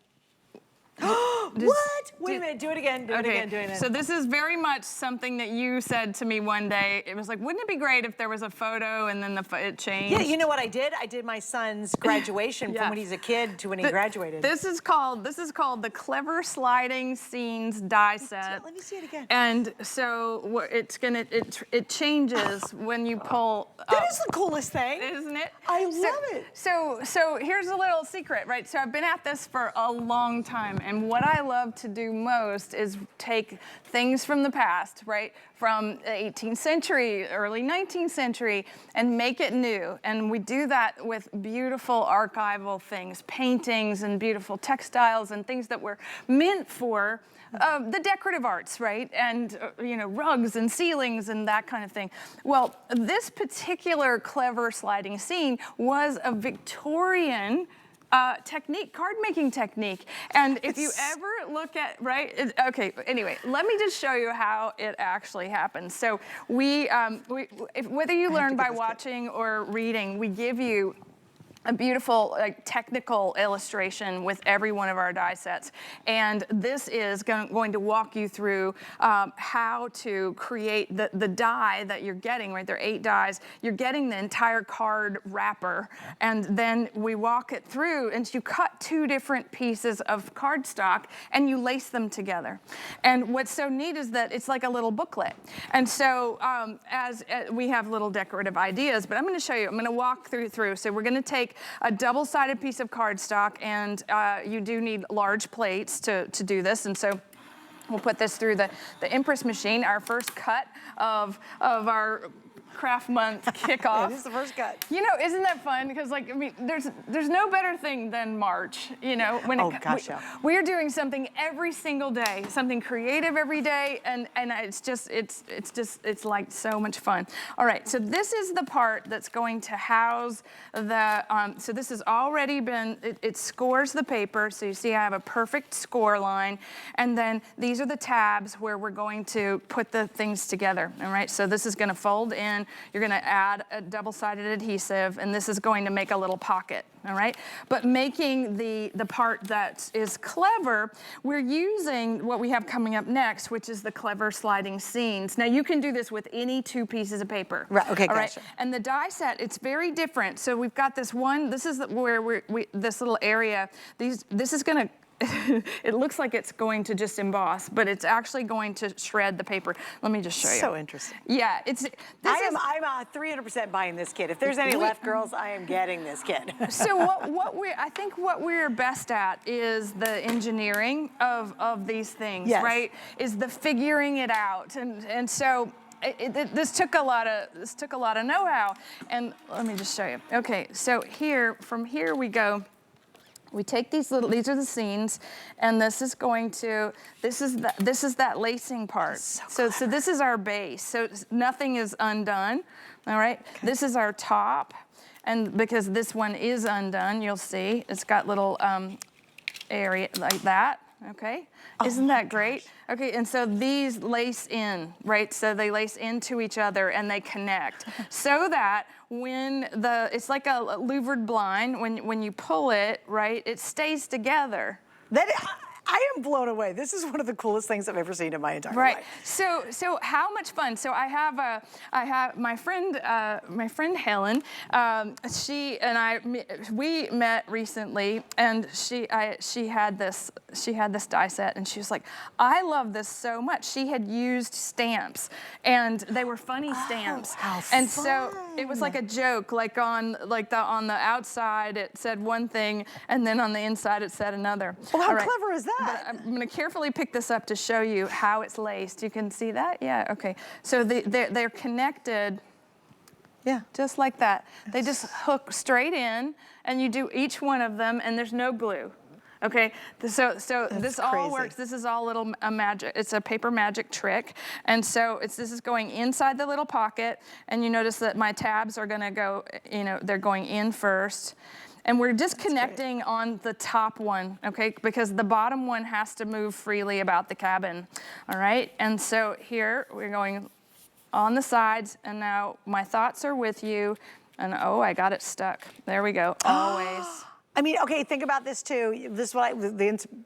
S1: What? Wait a minute, do it again, do it again, do it again.
S2: So this is very much something that you said to me one day. It was like, wouldn't it be great if there was a photo and then it changed?
S1: Yeah, you know what I did? I did my son's graduation from when he's a kid to when he graduated.
S2: This is called the Clever Sliding Scenes die set.
S1: Let me see it again.
S2: And so it changes when you pull up.
S1: That is the coolest thing.
S2: Isn't it?
S1: I love it.
S2: So here's a little secret, right? So I've been at this for a long time, and what I love to do most is take things from the past, right? From the 18th century, early 19th century, and make it new. And we do that with beautiful archival things, paintings and beautiful textiles and things that were meant for the decorative arts, right? And, rugs and ceilings and that kind of thing. Well, this particular clever sliding scene was a Victorian technique, card making technique. And if you ever look at, right, okay, anyway, let me just show you how it actually happens. So whether you learn by watching or reading, we give you a beautiful technical illustration with every one of our die sets. And this is going to walk you through how to create the die that you're getting, right? There are 8 dies. You're getting the entire card wrapper. And then we walk it through, and you cut 2 different pieces of cardstock and you lace them together. And what's so neat is that it's like a little booklet. And so as we have little decorative ideas, but I'm gonna show you, I'm gonna walk through. So we're gonna take a double-sided piece of cardstock, and you do need large plates to do this, and so we'll put this through the impress machine, our first cut of our craft month kickoff.
S1: Yeah, this is the first cut.
S2: Isn't that fun? Because there's no better thing than March. When we are doing something every single day, something creative every day, and it's like so much fun. All right, so this is the part that's going to house the. So this has already been. It scores the paper. So you see, I have a perfect score line, and then these are the tabs where we're going to put the things together. All right, so this is going to fold in. You're going to add a double-sided adhesive, and this is going to make a little pocket, all right? But making the part that is clever, we're using what we have coming up next, which is the clever sliding scenes. Now, you can do this with any 2 pieces of paper.
S1: Right, okay,
S2: all
S1: gotcha.
S2: Right? And the die set, it's very different. So we've got this one, this is where this little area, this is going to, it looks like it's going to just emboss, but it's actually going to shred the paper. Let me just show you.
S1: So interesting.
S2: Yeah, I'm
S1: 300% buying this kit. If there's any left, girls, I am getting this kit.
S2: So I think what we're best at is the engineering of these things,
S1: yes.
S2: Right? Is the figuring it out, and so. This took a lot of know-how, and let me just show you. Okay, so from here we go. We take these are the scenes, and this is that lacing part. So this is our base. So nothing is undone. All right. Okay. This is our top, and because this one is undone, you'll see it's got little area like that. Okay. Isn't that great? Gosh. Okay, and so these lace in, right? So they lace into each other and they connect, so that when it's like a louvered blind, when you pull it, right, it stays together.
S1: I am blown away. This is one of the coolest things I've ever seen in my entire life.
S2: Right. So how much fun? So I have my friend Helen. She and we met recently, and she had this die set, and she was like, I love this so much. She had used stamps, and they were funny stamps.
S1: How
S2: and
S1: fun.
S2: So it was like a joke, on the outside it said one thing, and then on the inside it said another.
S1: Well, how clever is that?
S2: But I'm going to carefully pick this up to show you how it's laced. You can see that? Yeah, okay. So they're connected, yeah, just like that. They just hook straight in, and you do each one of them, and there's no glue. Okay, so this all works. This is all little magic. It's a paper magic trick, and so this is going inside the little pocket, and you notice that my tabs are going to go, they're going in first. And we're disconnecting on the top one, okay? Because the bottom one has to move freely about the cabin, all right? And so here we're going on the sides, and now my thoughts are with you, and oh, I got it stuck. There we go, always.
S1: I mean, okay, think about this too. This is what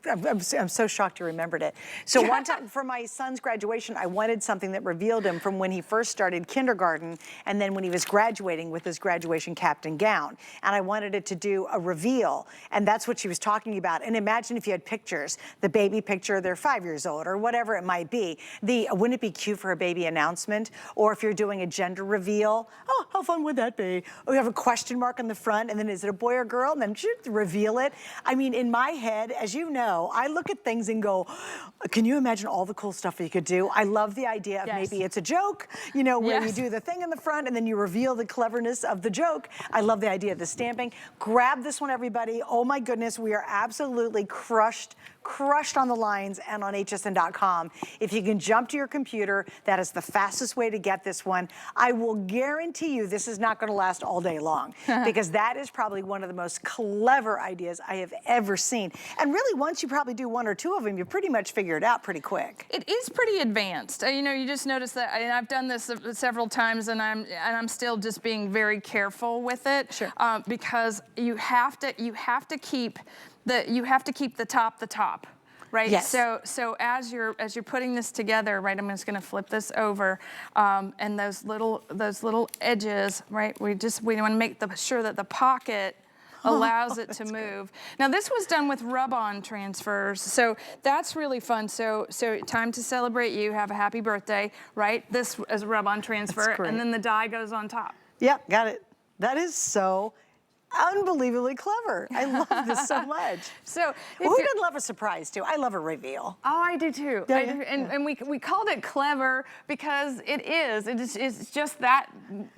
S1: I'm so shocked you remembered it. So one time for my son's graduation, I wanted something that revealed him from when he first started kindergarten and then when he was graduating with his graduation cap and gown. And I wanted it to do a reveal. And that's what she was talking about. And imagine if you had pictures, the baby picture, they're 5 years old or whatever it might be. Wouldn't it be cute for a baby announcement? Or if you're doing a gender reveal, oh, how fun would that be? Or you have a question mark on the front and then is it a boy or girl? And then reveal it. I mean, in my head, as you know, I look at things and go, can you imagine all the cool stuff you could do? I love the idea of maybe it's a joke, you know, where you do the thing in the front and then you reveal the cleverness of the joke. I love the idea of the stamping. Grab this one, everybody. Oh my goodness, we are absolutely crushed on the lines and on hsn.com. If you can jump to your computer, that is the fastest way to get this one. I will guarantee you this is not going to last all day long because that is probably one of the most clever ideas I have ever seen. And really, once you probably do one or two of them, you pretty much figure it out pretty quick.
S2: It is pretty advanced. You know, you just notice that, and I've done this several times, and I'm still just being very careful with it.
S1: Sure.
S2: Because you have to keep the top, right?
S1: Yes.
S2: So as you're putting this together, right? I'm just going to flip this over, and those little edges, right? We want to make sure that the pocket allows it to move. Now this was done with rub-on transfers, so that's really fun. So time to celebrate you, have a happy birthday, right? This is a rub-on transfer, and then the die goes on top.
S1: Yep, got it. That is so unbelievably clever. I love this so much.
S2: So
S1: who doesn't love a surprise too? I love a reveal.
S2: Oh, I do too.
S1: Yeah,
S2: I do. And we called it clever because it's just that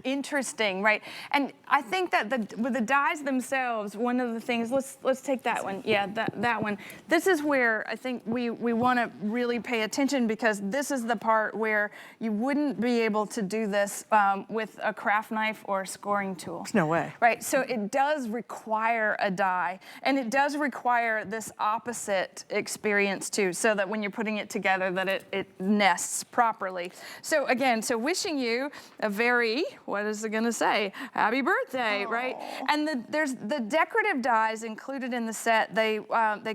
S2: interesting, right? And I think that with the dies themselves, one of the things, let's take that one. Yeah, that one. This is where I think we want to really pay attention because this is the part where you wouldn't be able to do this with a craft knife or a scoring tool.
S1: There's no way.
S2: Right, so it does require a die, and it does require this opposite experience too, so that when you're putting it together that it nests properly. So again, wishing you a very, what is it gonna say? Happy birthday, right? And there's the decorative dies included in the set. They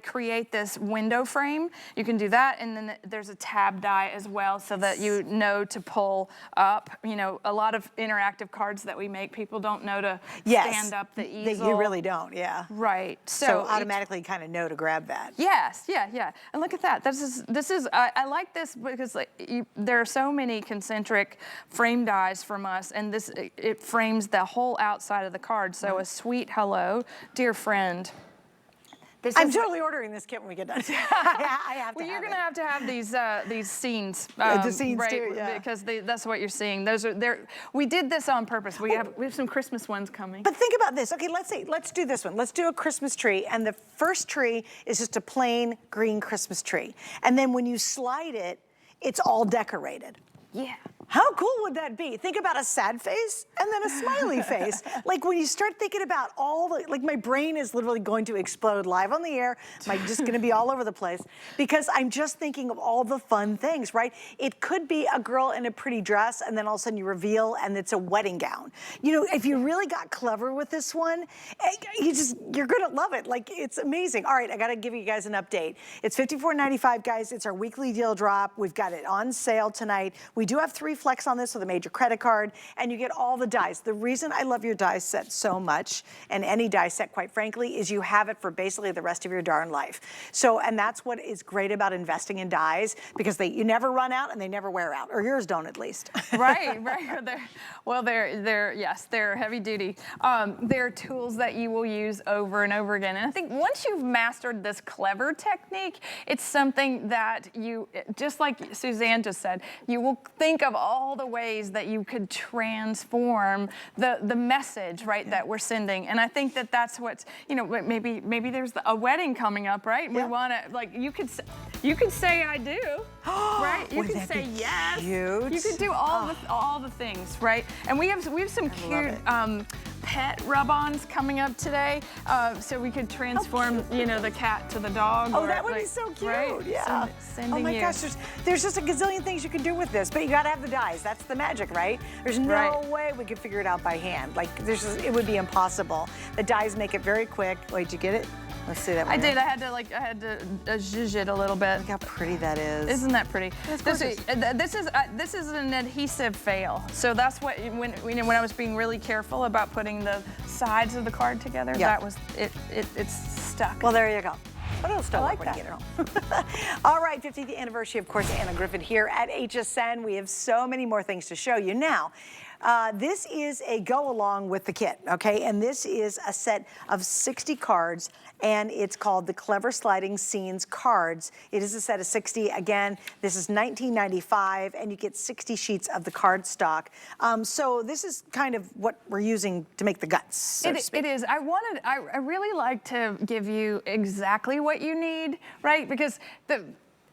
S2: create this window frame. You can do that, and then there's a tab die as well, so that you know to pull up. You know, a lot of interactive cards that we make, people don't know to stand up the easel.
S1: You really don't, yeah.
S2: Right.
S1: So automatically kind of know to grab that.
S2: Yes, yeah. And look at that. This is I like this because there are so many concentric frame dies from us, and it frames the whole outside of the card. So a sweet hello, dear friend.
S1: I'm totally ordering this kit when we get done. I have to.
S2: Well, you're
S1: going
S2: to have these scenes.
S1: The scenes
S2: right,
S1: too, yeah.
S2: Because that's what you're seeing. We did this on purpose. We have some Christmas ones coming.
S1: But think about this. Okay, let's do this one. Let's do a Christmas tree, and the first tree is just a plain green Christmas tree. And then when you slide it, it's all decorated.
S2: Yeah.
S1: How cool would that be? Think about a sad face and then a smiley face. Like when you start thinking about like my brain is literally going to explode live on the air. I'm just gonna be all over the place because I'm just thinking of all the fun things, right? It could be a girl in a pretty dress and then all of a sudden you reveal and it's a wedding gown. You know, if you really got clever with this one, you're gonna love it. Like, it's amazing. All right, I gotta give you guys an update. It's $54.95, guys. It's our weekly deal drop. We've got it on sale tonight. We do have 3 flex on this with a major credit card, and you get all the dies. The reason I love your die set so much, and any die set, quite frankly, is you have it for basically the rest of your darn life. So, and that's what is great about investing in dies, because you never run out and they never wear out, or yours don't at least.
S2: Right. They're heavy duty. They're tools that you will use over and over again. And I think once you've mastered this clever technique, it's something that you, just like Suzanne just said, you will think of all the ways that you could transform the message, right, that we're sending. And I think that that's what's, you know, maybe there's a wedding coming up, right?
S1: Yeah.
S2: We want to, like, you could say I do, right? You could say yes.
S1: Cute?
S2: You could do all the things, right? And we have some cute pet rub-ons coming up today, so we could transform, you know, the cat to the dog.
S1: Oh,
S2: or,
S1: that would
S2: like,
S1: be so cute.
S2: Right?
S1: Yeah.
S2: Sending
S1: oh my
S2: you.
S1: gosh, there's just a gazillion things you can do with this, but you gotta have the dies. That's the magic, right? There's no way we could figure it out by hand. Like, it would be impossible. The dies make it very quick. Wait, did you get it? Let's see that one.
S2: I did. I had to zhuzh it a little bit.
S1: Look how pretty that is.
S2: Isn't that pretty?
S1: This
S2: is an adhesive fail. So that's what when I was being really careful about putting the sides of the card together, that was it. It's stuck.
S1: Well, there you go. But it'll still
S2: like
S1: work when you
S2: that.
S1: get it home. All right, 50th anniversary, of course, Anna Griffin here at HSN. We have so many more things to show you. Now, this is a go along with the kit, okay? And this is a set of 60 cards, and it's called the Clever Sliding Scenes cards. It is a set of 60. Again, this is $19.95, and you get 60 sheets of the card stock. So this is kind of what we're using to make the guts, so to speak.
S2: It is. I really like to give you exactly what you need, right? Because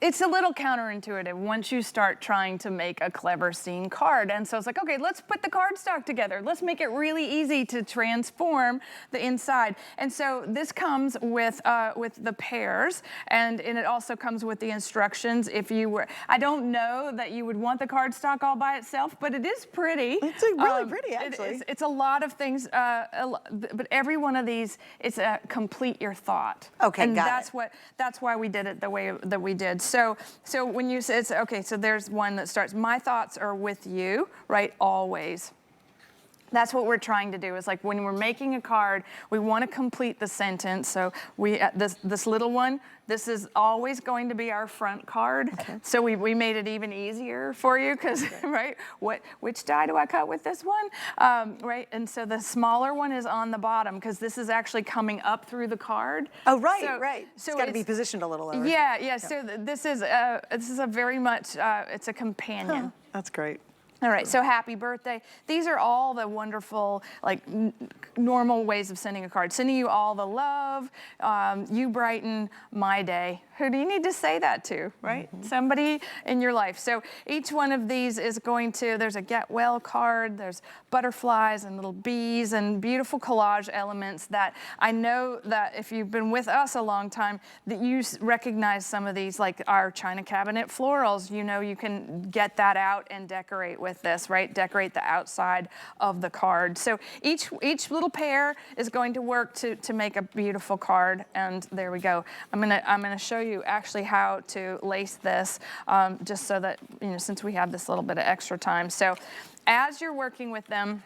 S2: it's a little counterintuitive once you start trying to make a clever scene card. And so it's like, okay, let's put the card stock together. Let's make it really easy to transform the inside. And so this comes with the pairs, and it also comes with the instructions. If you were, I don't know that you would want the card stock all by itself, but it is pretty.
S1: It's really pretty, actually.
S2: It's a lot of things, but every one of these, it's a complete your thought.
S1: Okay,
S2: and
S1: got
S2: that's why we did it the way that we did. So when you say, okay, so there's one that starts, my thoughts are with you, right, always. That's what we're trying to do, is like when we're making a card, we want to complete the sentence. So this little one, this is always going to be our front card. Okay. So we made it even easier for you because, right, which die do I cut with this one? Right, and so the smaller one is on the bottom because this is actually coming up through the card.
S1: Oh, right, right.
S2: So
S1: it's got to be positioned a little lower.
S2: Yeah. So this is a very much, it's a companion.
S1: Huh, that's great.
S2: All right, so happy birthday. These are all the wonderful, like, normal ways of sending a card. Sending you all the love, you brighten my day. Who do you need to say that to, right? Mm-hmm. Somebody in your life. So each one of these is going to, there's a get well card, there's butterflies and little bees and beautiful collage elements that I know that if you've been with us a long time, that you recognize some of these, like our china cabinet florals. You know, you can get that out and decorate with this, right? Decorate the outside of the card. So each little pair is going to work to make a beautiful card, and there we go. I'm gonna show you actually how to lace this, just so that, you know, since we have this little bit of extra time. So as you're working with them,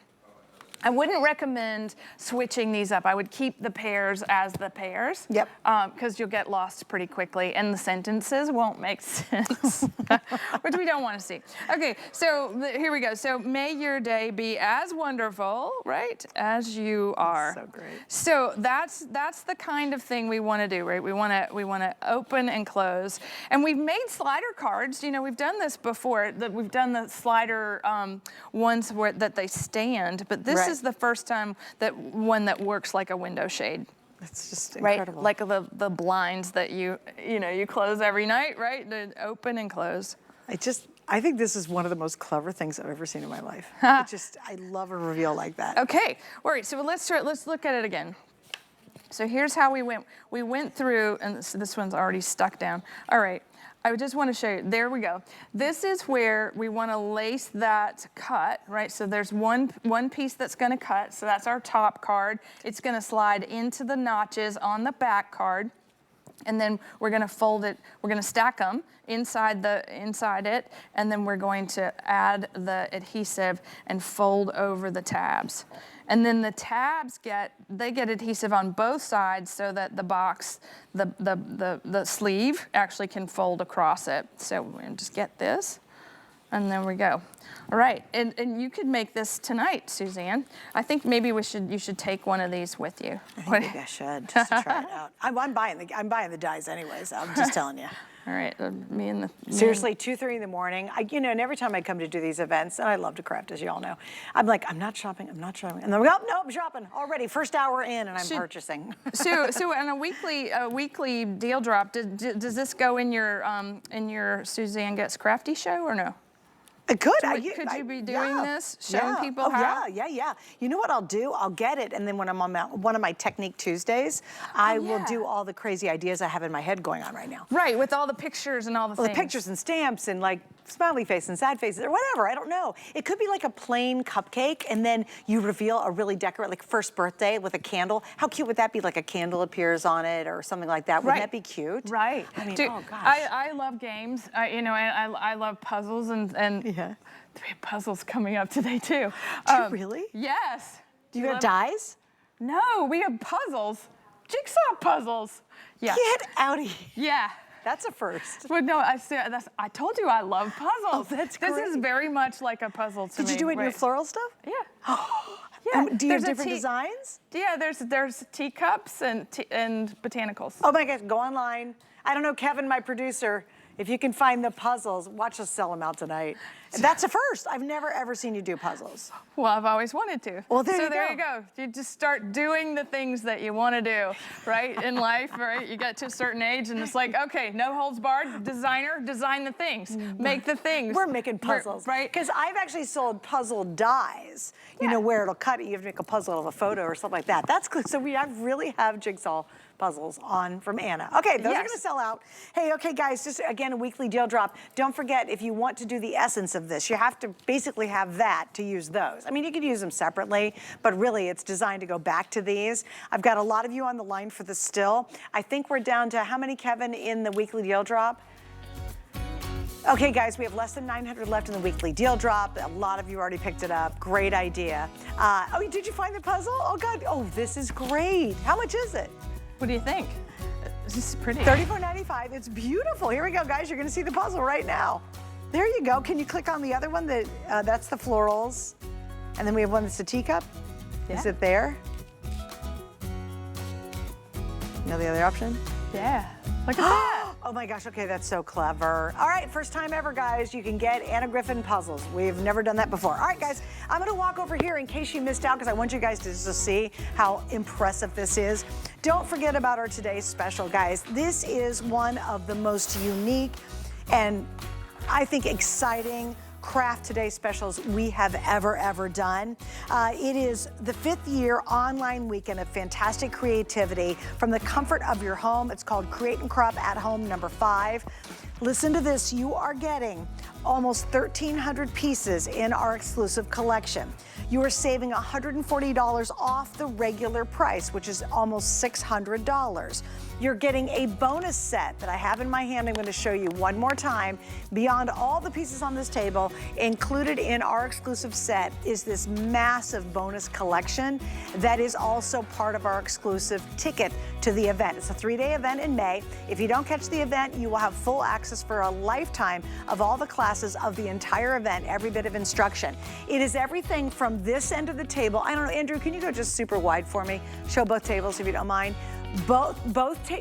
S2: I wouldn't recommend switching these up. I would keep the pairs as the pairs. Yep. Because you'll get lost pretty quickly and the sentences won't make sense, which we don't want to see. Okay, so here we go. So may your day be as wonderful, right, as you are.
S1: That's so great.
S2: So that's the kind of thing we want to do, right? We want to open and close. And we've made slider cards. You know, we've done this before. We've done the slider ones that they stand, but this is the first time that one that works like a window shade.
S1: It's just incredible.
S2: Right? Like the blinds that you close every night, right? To open and close.
S1: I think this is one of the most clever things I've ever seen in my life. I love a reveal like that.
S2: Okay, all right, so let's look at it again. So here's how we went. We went through, and this one's already stuck down. All right. I just want to show you, there we go. This is where we want to lace that cut, right? So there's one piece that's going to cut, so that's our top card. It's going to slide into the notches on the back card, and then we're going to fold it, we're going to stack them inside it, and then we're going to add the adhesive and fold over the tabs. And then the tabs get adhesive on both sides so that the box, the sleeve actually can fold across it. So we're gonna just get this, and there we go. All right, and you could make this tonight, Suzanne. I think maybe you should take one of these with you.
S1: I think maybe I should, just to try it out. I'm buying the dies anyways, I'm just telling you.
S2: All right,
S1: Seriously, 2-3 in the morning. And every time I come to do these events, and I love to craft, as you all know, I'm like, I'm not shopping. And then I'm like, oh, no, I'm shopping already. First hour in, and I'm purchasing.
S2: So on a weekly deal drop, does this go in your Suzanne Gets Crafty show or no?
S1: It could.
S2: Could you be doing this, showing people
S1: oh,
S2: how?
S1: Yeah. You know what I'll do? I'll get it, and then when I'm on one of my Technique Tuesdays, I will do all the crazy ideas I have in my head going on right now.
S2: Right, with all the pictures and all the things.
S1: The pictures and stamps and like smiley face and sad faces or whatever, I don't know. It could be like a plain cupcake, and then you reveal a really decorate, like first birthday with a candle. How cute would that be? Like a candle appears on it or something like that. Wouldn't that be cute?
S2: Right.
S1: I mean,
S2: Dude,
S1: oh gosh.
S2: I love games, you know, and I love puzzles, and we have puzzles coming up today too.
S1: Do you really?
S2: Yes.
S1: Do you have dies?
S2: No, we have puzzles, jigsaw puzzles. Yeah.
S1: Get out of here.
S2: Yeah.
S1: That's a first.
S2: But no, I told you I love puzzles.
S1: Oh, that's
S2: This
S1: great.
S2: is very much like a puzzle to me.
S1: Did you do it in your floral stuff?
S2: Yeah.
S1: Yeah. Do you have
S2: There's a
S1: different designs?
S2: Yeah, there's teacups and botanicals.
S1: Oh my gosh, go online. I don't know, Kevin, my producer, if you can find the puzzles, watch us sell them out tonight. That's a first. I've never ever seen you do puzzles.
S2: Well, I've always wanted to.
S1: Well, there
S2: you go. You just start doing the things that you want to do, right, in life, right? You get to a certain age, and it's like, okay, no holds barred. Designer, design the things, make the things.
S1: We're making puzzles,
S2: right?
S1: Because I've actually sold puzzle dies. You know, where it'll cut it. You have to make a puzzle of a photo or something like that. That's good. So I really have jigsaw puzzles on from Anna. Okay, those are gonna sell out. Hey, okay guys, just again, a weekly deal drop. Don't forget, if you want to do the essence of this, you have to basically have that to use those. I mean, you could use them separately, but really it's designed to go back to these. I've got a lot of you on the line for the still. I think we're down to how many, Kevin, in the weekly deal drop? Okay, guys, we have less than 900 left in the weekly deal drop. A lot of you already picked it up. Great idea. Oh, did you find the puzzle? Oh, God. Oh, this is great. How much is it?
S2: What do you think? This is pretty.
S1: $34.95. It's beautiful. Here we go, guys. You're going to see the puzzle right now. There you go. Can you click on the other one? That's the florals. And then we have one that's a teacup. Is it there? You know the other option?
S2: Yeah. Look at that.
S1: Oh my gosh, okay, that's so clever. All right, first time ever, guys, you can get Anna Griffin puzzles. We've never done that before. All right, guys, I'm gonna walk over here in case you missed out because I want you guys to just see how impressive this is. Don't forget about our today's special, guys. This is one of the most unique and I think exciting Craft Today specials we have ever done. It is the 5th year online weekend of fantastic creativity from the comfort of your home. It's called Create and Crop at Home #5. Listen to this, you are getting almost 1,300 pieces in our exclusive collection. You are saving $140 off the regular price, which is almost $600. You're getting a bonus set that I have in my hand. I'm going to show you one more time. Beyond all the pieces on this table, included in our exclusive set is this massive bonus collection that is also part of our exclusive ticket to the event. It's a 3-day event in May. If you don't catch the event, you will have full access for a lifetime of all the classes of the entire event, every bit of instruction. It is everything from this end of the table. I don't know, Andrew, can you go just super wide for me? Show both tables if you don't mind.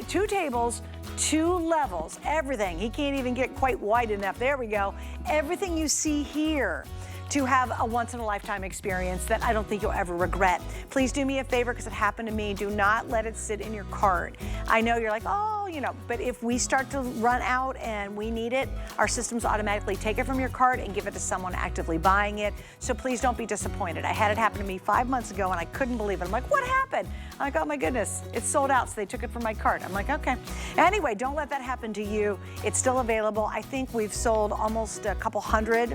S1: Two tables, 2 levels, everything. He can't even get quite wide enough. There we go. Everything you see here to have a once-in-a-lifetime experience that I don't think you'll ever regret. Please do me a favor, because it happened to me. Do not let it sit in your cart. I know you're like, oh, you know, but if we start to run out and we need it, our systems automatically take it from your cart and give it to someone actively buying it. So please don't be disappointed. I had it happen to me 5 months ago and I couldn't believe it. I'm like, what happened? I'm like, oh my goodness, it's sold out, so they took it from my cart. I'm like, okay. Anyway, don't let that happen to you. It's still available. I think we've sold almost a couple hundred.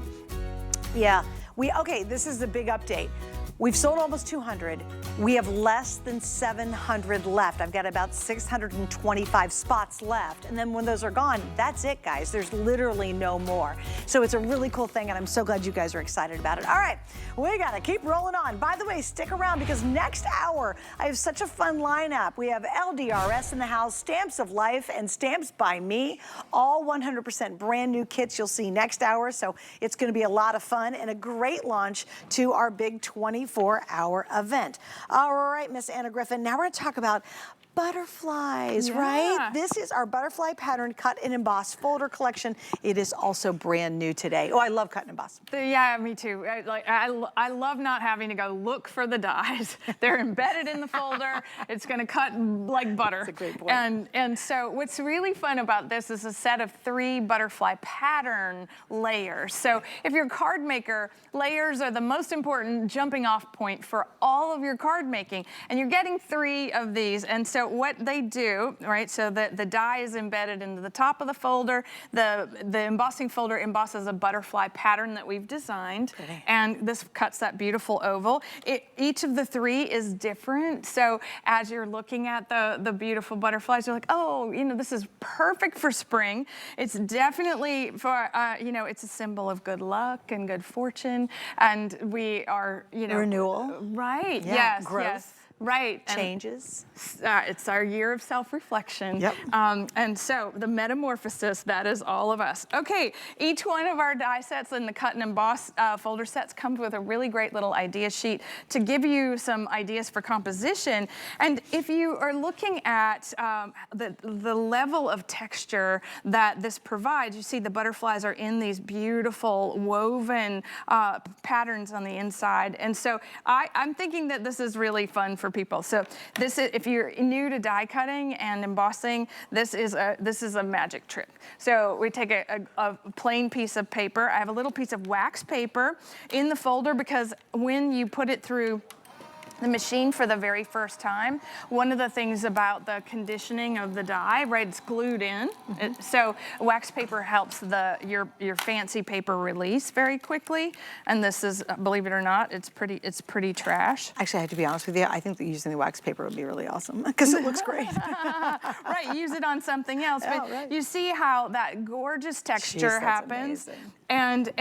S1: Yeah, okay, this is the big update. We've sold almost 200. We have less than 700 left. I've got about 625 spots left. And then when those are gone, that's it, guys. There's literally no more. So it's a really cool thing, and I'm so glad you guys are excited about it. All right, we gotta keep rolling on. By the way, stick around, because next hour, I have such a fun lineup. We have LDRS in the house, Stamps of Life, and Stamps by Me. All 100% brand new kits you'll see next hour. So it's gonna be a lot of fun and a great launch to our big 24-hour event. All right, Miss Anna Griffin, now we're gonna talk about butterflies, right? This is our butterfly pattern cut and embossed folder collection. It is also brand new today. Oh, I love cut and emboss.
S2: Yeah, me too. I love not having to go look for the dies. They're embedded in the folder. It's going to cut like butter.
S1: That's a great point.
S2: And so what's really fun about this is a set of 3 butterfly pattern layers. So if you're a card maker, layers are the most important jumping off point for all of your card making. And you're getting 3 of these. And so what they do, right, so that the die is embedded into the top of the folder. The embossing folder embosses a butterfly pattern that we've designed.
S1: Okay.
S2: And this cuts that beautiful oval. Each of the 3 is different. So as you're looking at the beautiful butterflies, you're like, oh, you know, this is perfect for spring. It's definitely for, you know, it's a symbol of good luck and good fortune. And we are, you know.
S1: Renewal.
S2: Right,
S1: Yeah,
S2: yes,
S1: growth.
S2: yes. Right.
S1: Changes.
S2: It's our year of self-reflection.
S1: Yep.
S2: And so the metamorphosis, that is all of us. Okay, each one of our die sets in the cut and emboss folder sets comes with a really great little idea sheet to give you some ideas for composition. And if you are looking at the level of texture that this provides, you see the butterflies are in these beautiful woven patterns on the inside. And so I'm thinking that this is really fun for people. So this is, if you're new to die cutting and embossing, this is a magic trick. So we take a plain piece of paper. I have a little piece of wax paper in the folder because when you put it through the machine for the very first time, one of the things about the conditioning of the die, right, it's glued in. So wax paper helps your fancy paper release very quickly. And this is, believe it or not, it's pretty trash.
S1: Actually, I have to be honest with you, I think that using the wax paper would be really awesome because it looks great.
S2: Right, use it on something else.
S1: Yeah,
S2: but
S1: right.
S2: You see how that gorgeous texture
S1: Jeez, that's
S2: happens.
S1: amazing.
S2: And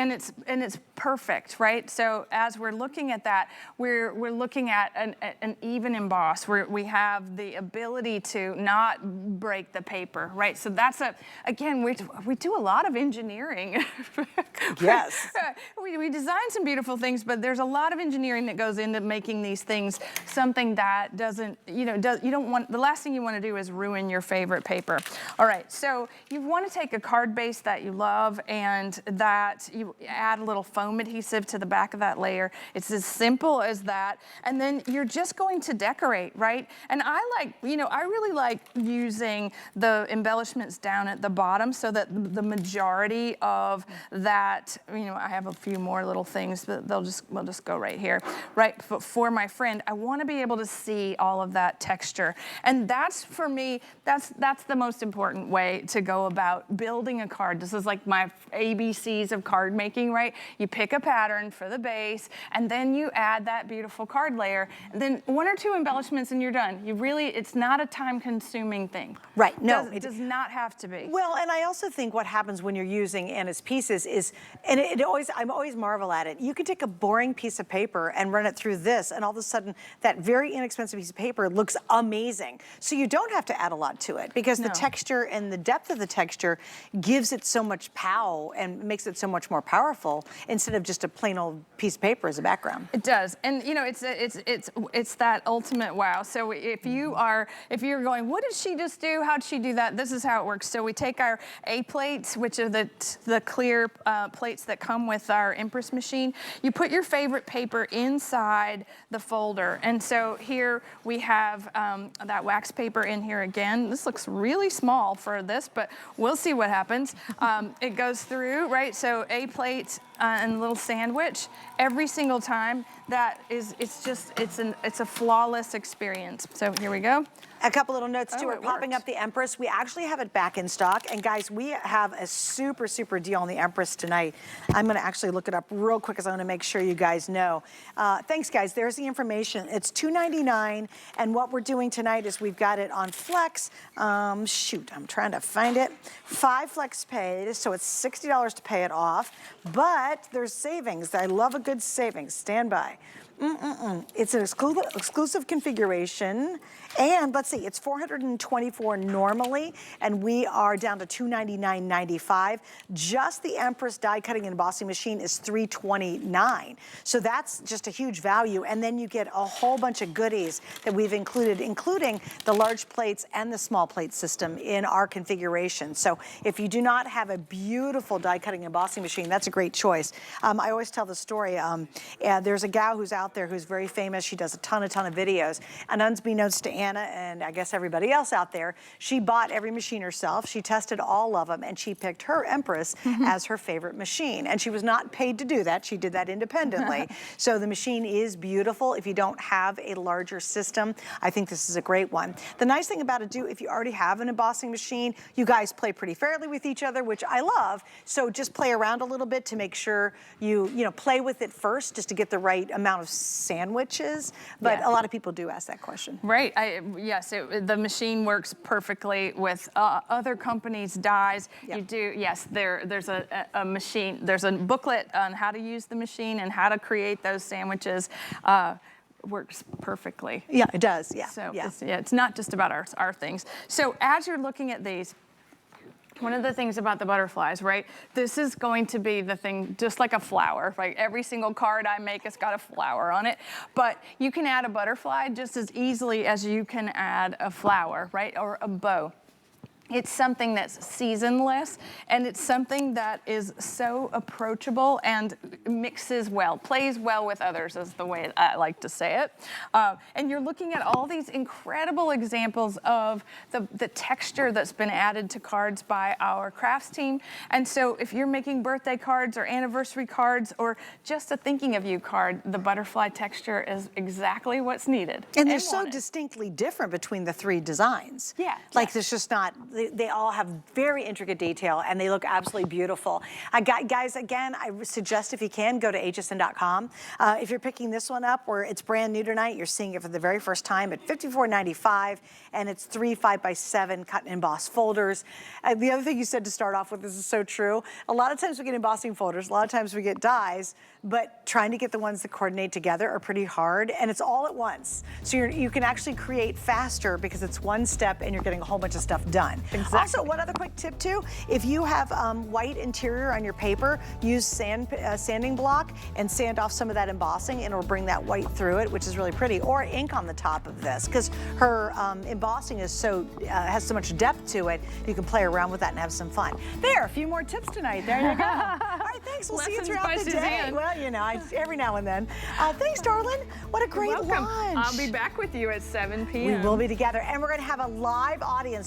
S2: it's perfect, right? So as we're looking at that, we're looking at an even emboss where we have the ability to not break the paper, right? So that's again, we do a lot of engineering.
S1: Yes.
S2: We design some beautiful things, but there's a lot of engineering that goes into making these things something that doesn't, you don't want, the last thing you want to do is ruin your favorite paper. All right, so you want to take a card base that you love and that you add a little foam adhesive to the back of that layer. It's as simple as that. And then you're just going to decorate, right? And I really like using the embellishments down at the bottom so that the majority of that, I have a few more little things, but we'll just go right here, right? But for my friend, I want to be able to see all of that texture. And that's, for me, that's the most important way to go about building a card. This is like my ABCs of card making, right? You pick a pattern for the base, and then you add that beautiful card layer, and then 1 or 2 embellishments and you're done. It's not a time-consuming thing.
S1: Right, no.
S2: It does not have to be.
S1: Well, and I also think what happens when you're using Anna's pieces is, and I always marvel at it, you can take a boring piece of paper and run it through this, and all of a sudden, that very inexpensive piece of paper looks amazing. So you don't have to add a lot to it, because the texture and the depth of the texture gives it so much pow and makes it so much more powerful instead of just a plain old piece of paper as a background.
S2: It does, and it's that ultimate wow. So if you're going, what did she just do? How'd she do that? This is how it works. So we take our A plates, which are the clear plates that come with our impress machine. You put your favorite paper inside the folder, and so here we have that wax paper in here again. This looks really small for this, but we'll see what happens. It goes through, right? So A plates and a little sandwich every single time. It's a flawless experience. So here we go.
S1: A couple little notes too. We're
S2: it
S1: popping
S2: worked.
S1: up the Empress. We actually have it back in stock. And guys, we have a super, super deal on the Empress tonight. I'm gonna actually look it up real quick because I wanna make sure you guys know. Thanks guys, there's the information. It's $2.99. And what we're doing tonight is we've got it on Flex. Shoot, I'm trying to find it. 5 Flex paid, so it's $60 to pay it off. But there's savings. I love a good savings. Stand by. It's an exclusive configuration. And let's see, it's $424 normally, and we are down to $299.95. Just the Empress die cutting and embossing machine is $329. So that's just a huge value. And then you get a whole bunch of goodies that we've included, including the large plates and the small plate system in our configuration. So if you do not have a beautiful die cutting and embossing machine, that's a great choice. I always tell the story. There's a gal who's out there who's very famous. She does a ton of videos. And unbeknownst to Anna and I guess everybody else out there, she bought every machine herself. She tested all of them, and she picked her Empress as her favorite machine. And she was not paid to do that. She did that independently. So the machine is beautiful. If you don't have a larger system, I think this is a great one. The nice thing about it, too, if you already have an embossing machine, you guys play pretty fairly with each other, which I love. So just play around a little bit to make sure you play with it first, just to get the right amount of sandwiches. But a lot of people do ask that question.
S2: Right. Yes, the machine works perfectly with other companies' dies.
S1: Yep.
S2: You do, yes, there's a machine, there's a booklet on how to use the machine and how to create those sandwiches. Works perfectly.
S1: Yeah, it does. Yeah.
S2: So it's not just about our things. So as you're looking at these, one of the things about the butterflies, right? This is going to be the thing, just like a flower, right? Every single card I make has got a flower on it, but you can add a butterfly just as easily as you can add a flower, right? Or a bow. It's something that's seasonless, and it's something that is so approachable and mixes well, plays well with others, is the way I like to say it. And you're looking at all these incredible examples of the texture that's been added to cards by our crafts team. And so if you're making birthday cards or anniversary cards or just a thinking of you card, the butterfly texture is exactly what's needed.
S1: And they're so distinctly different between the three designs.
S2: Yeah.
S1: Like there's just not, they all have very intricate detail, and they look absolutely beautiful. Guys, again, I suggest if you can, go to hsn.com. If you're picking this one up, where it's brand new tonight, you're seeing it for the very first time at $54.95, and it's 3 5x7 cut and emboss folders. The other thing you said to start off with, this is so true. A lot of times we get embossing folders, a lot of times we get dies, but trying to get the ones that coordinate together are pretty hard, and it's all at once. So you can actually create faster because it's one step and you're getting a whole bunch of stuff done. Exactly. Also, one other quick tip too, if you have white interior on your paper, use sanding block and sand off some of that embossing, and it'll bring that white through it, which is really pretty. Or ink on the top of this, because her embossing is has so much depth to it, you can play around with that and have some fun. There, a few more tips tonight. There you go. All right, thanks. We'll see you throughout the day. Well, every now and then. Thanks, darling. What a great lunch.
S2: I'll be back with you at 7 p.m.
S1: We will be together, and we're going to have a live audience.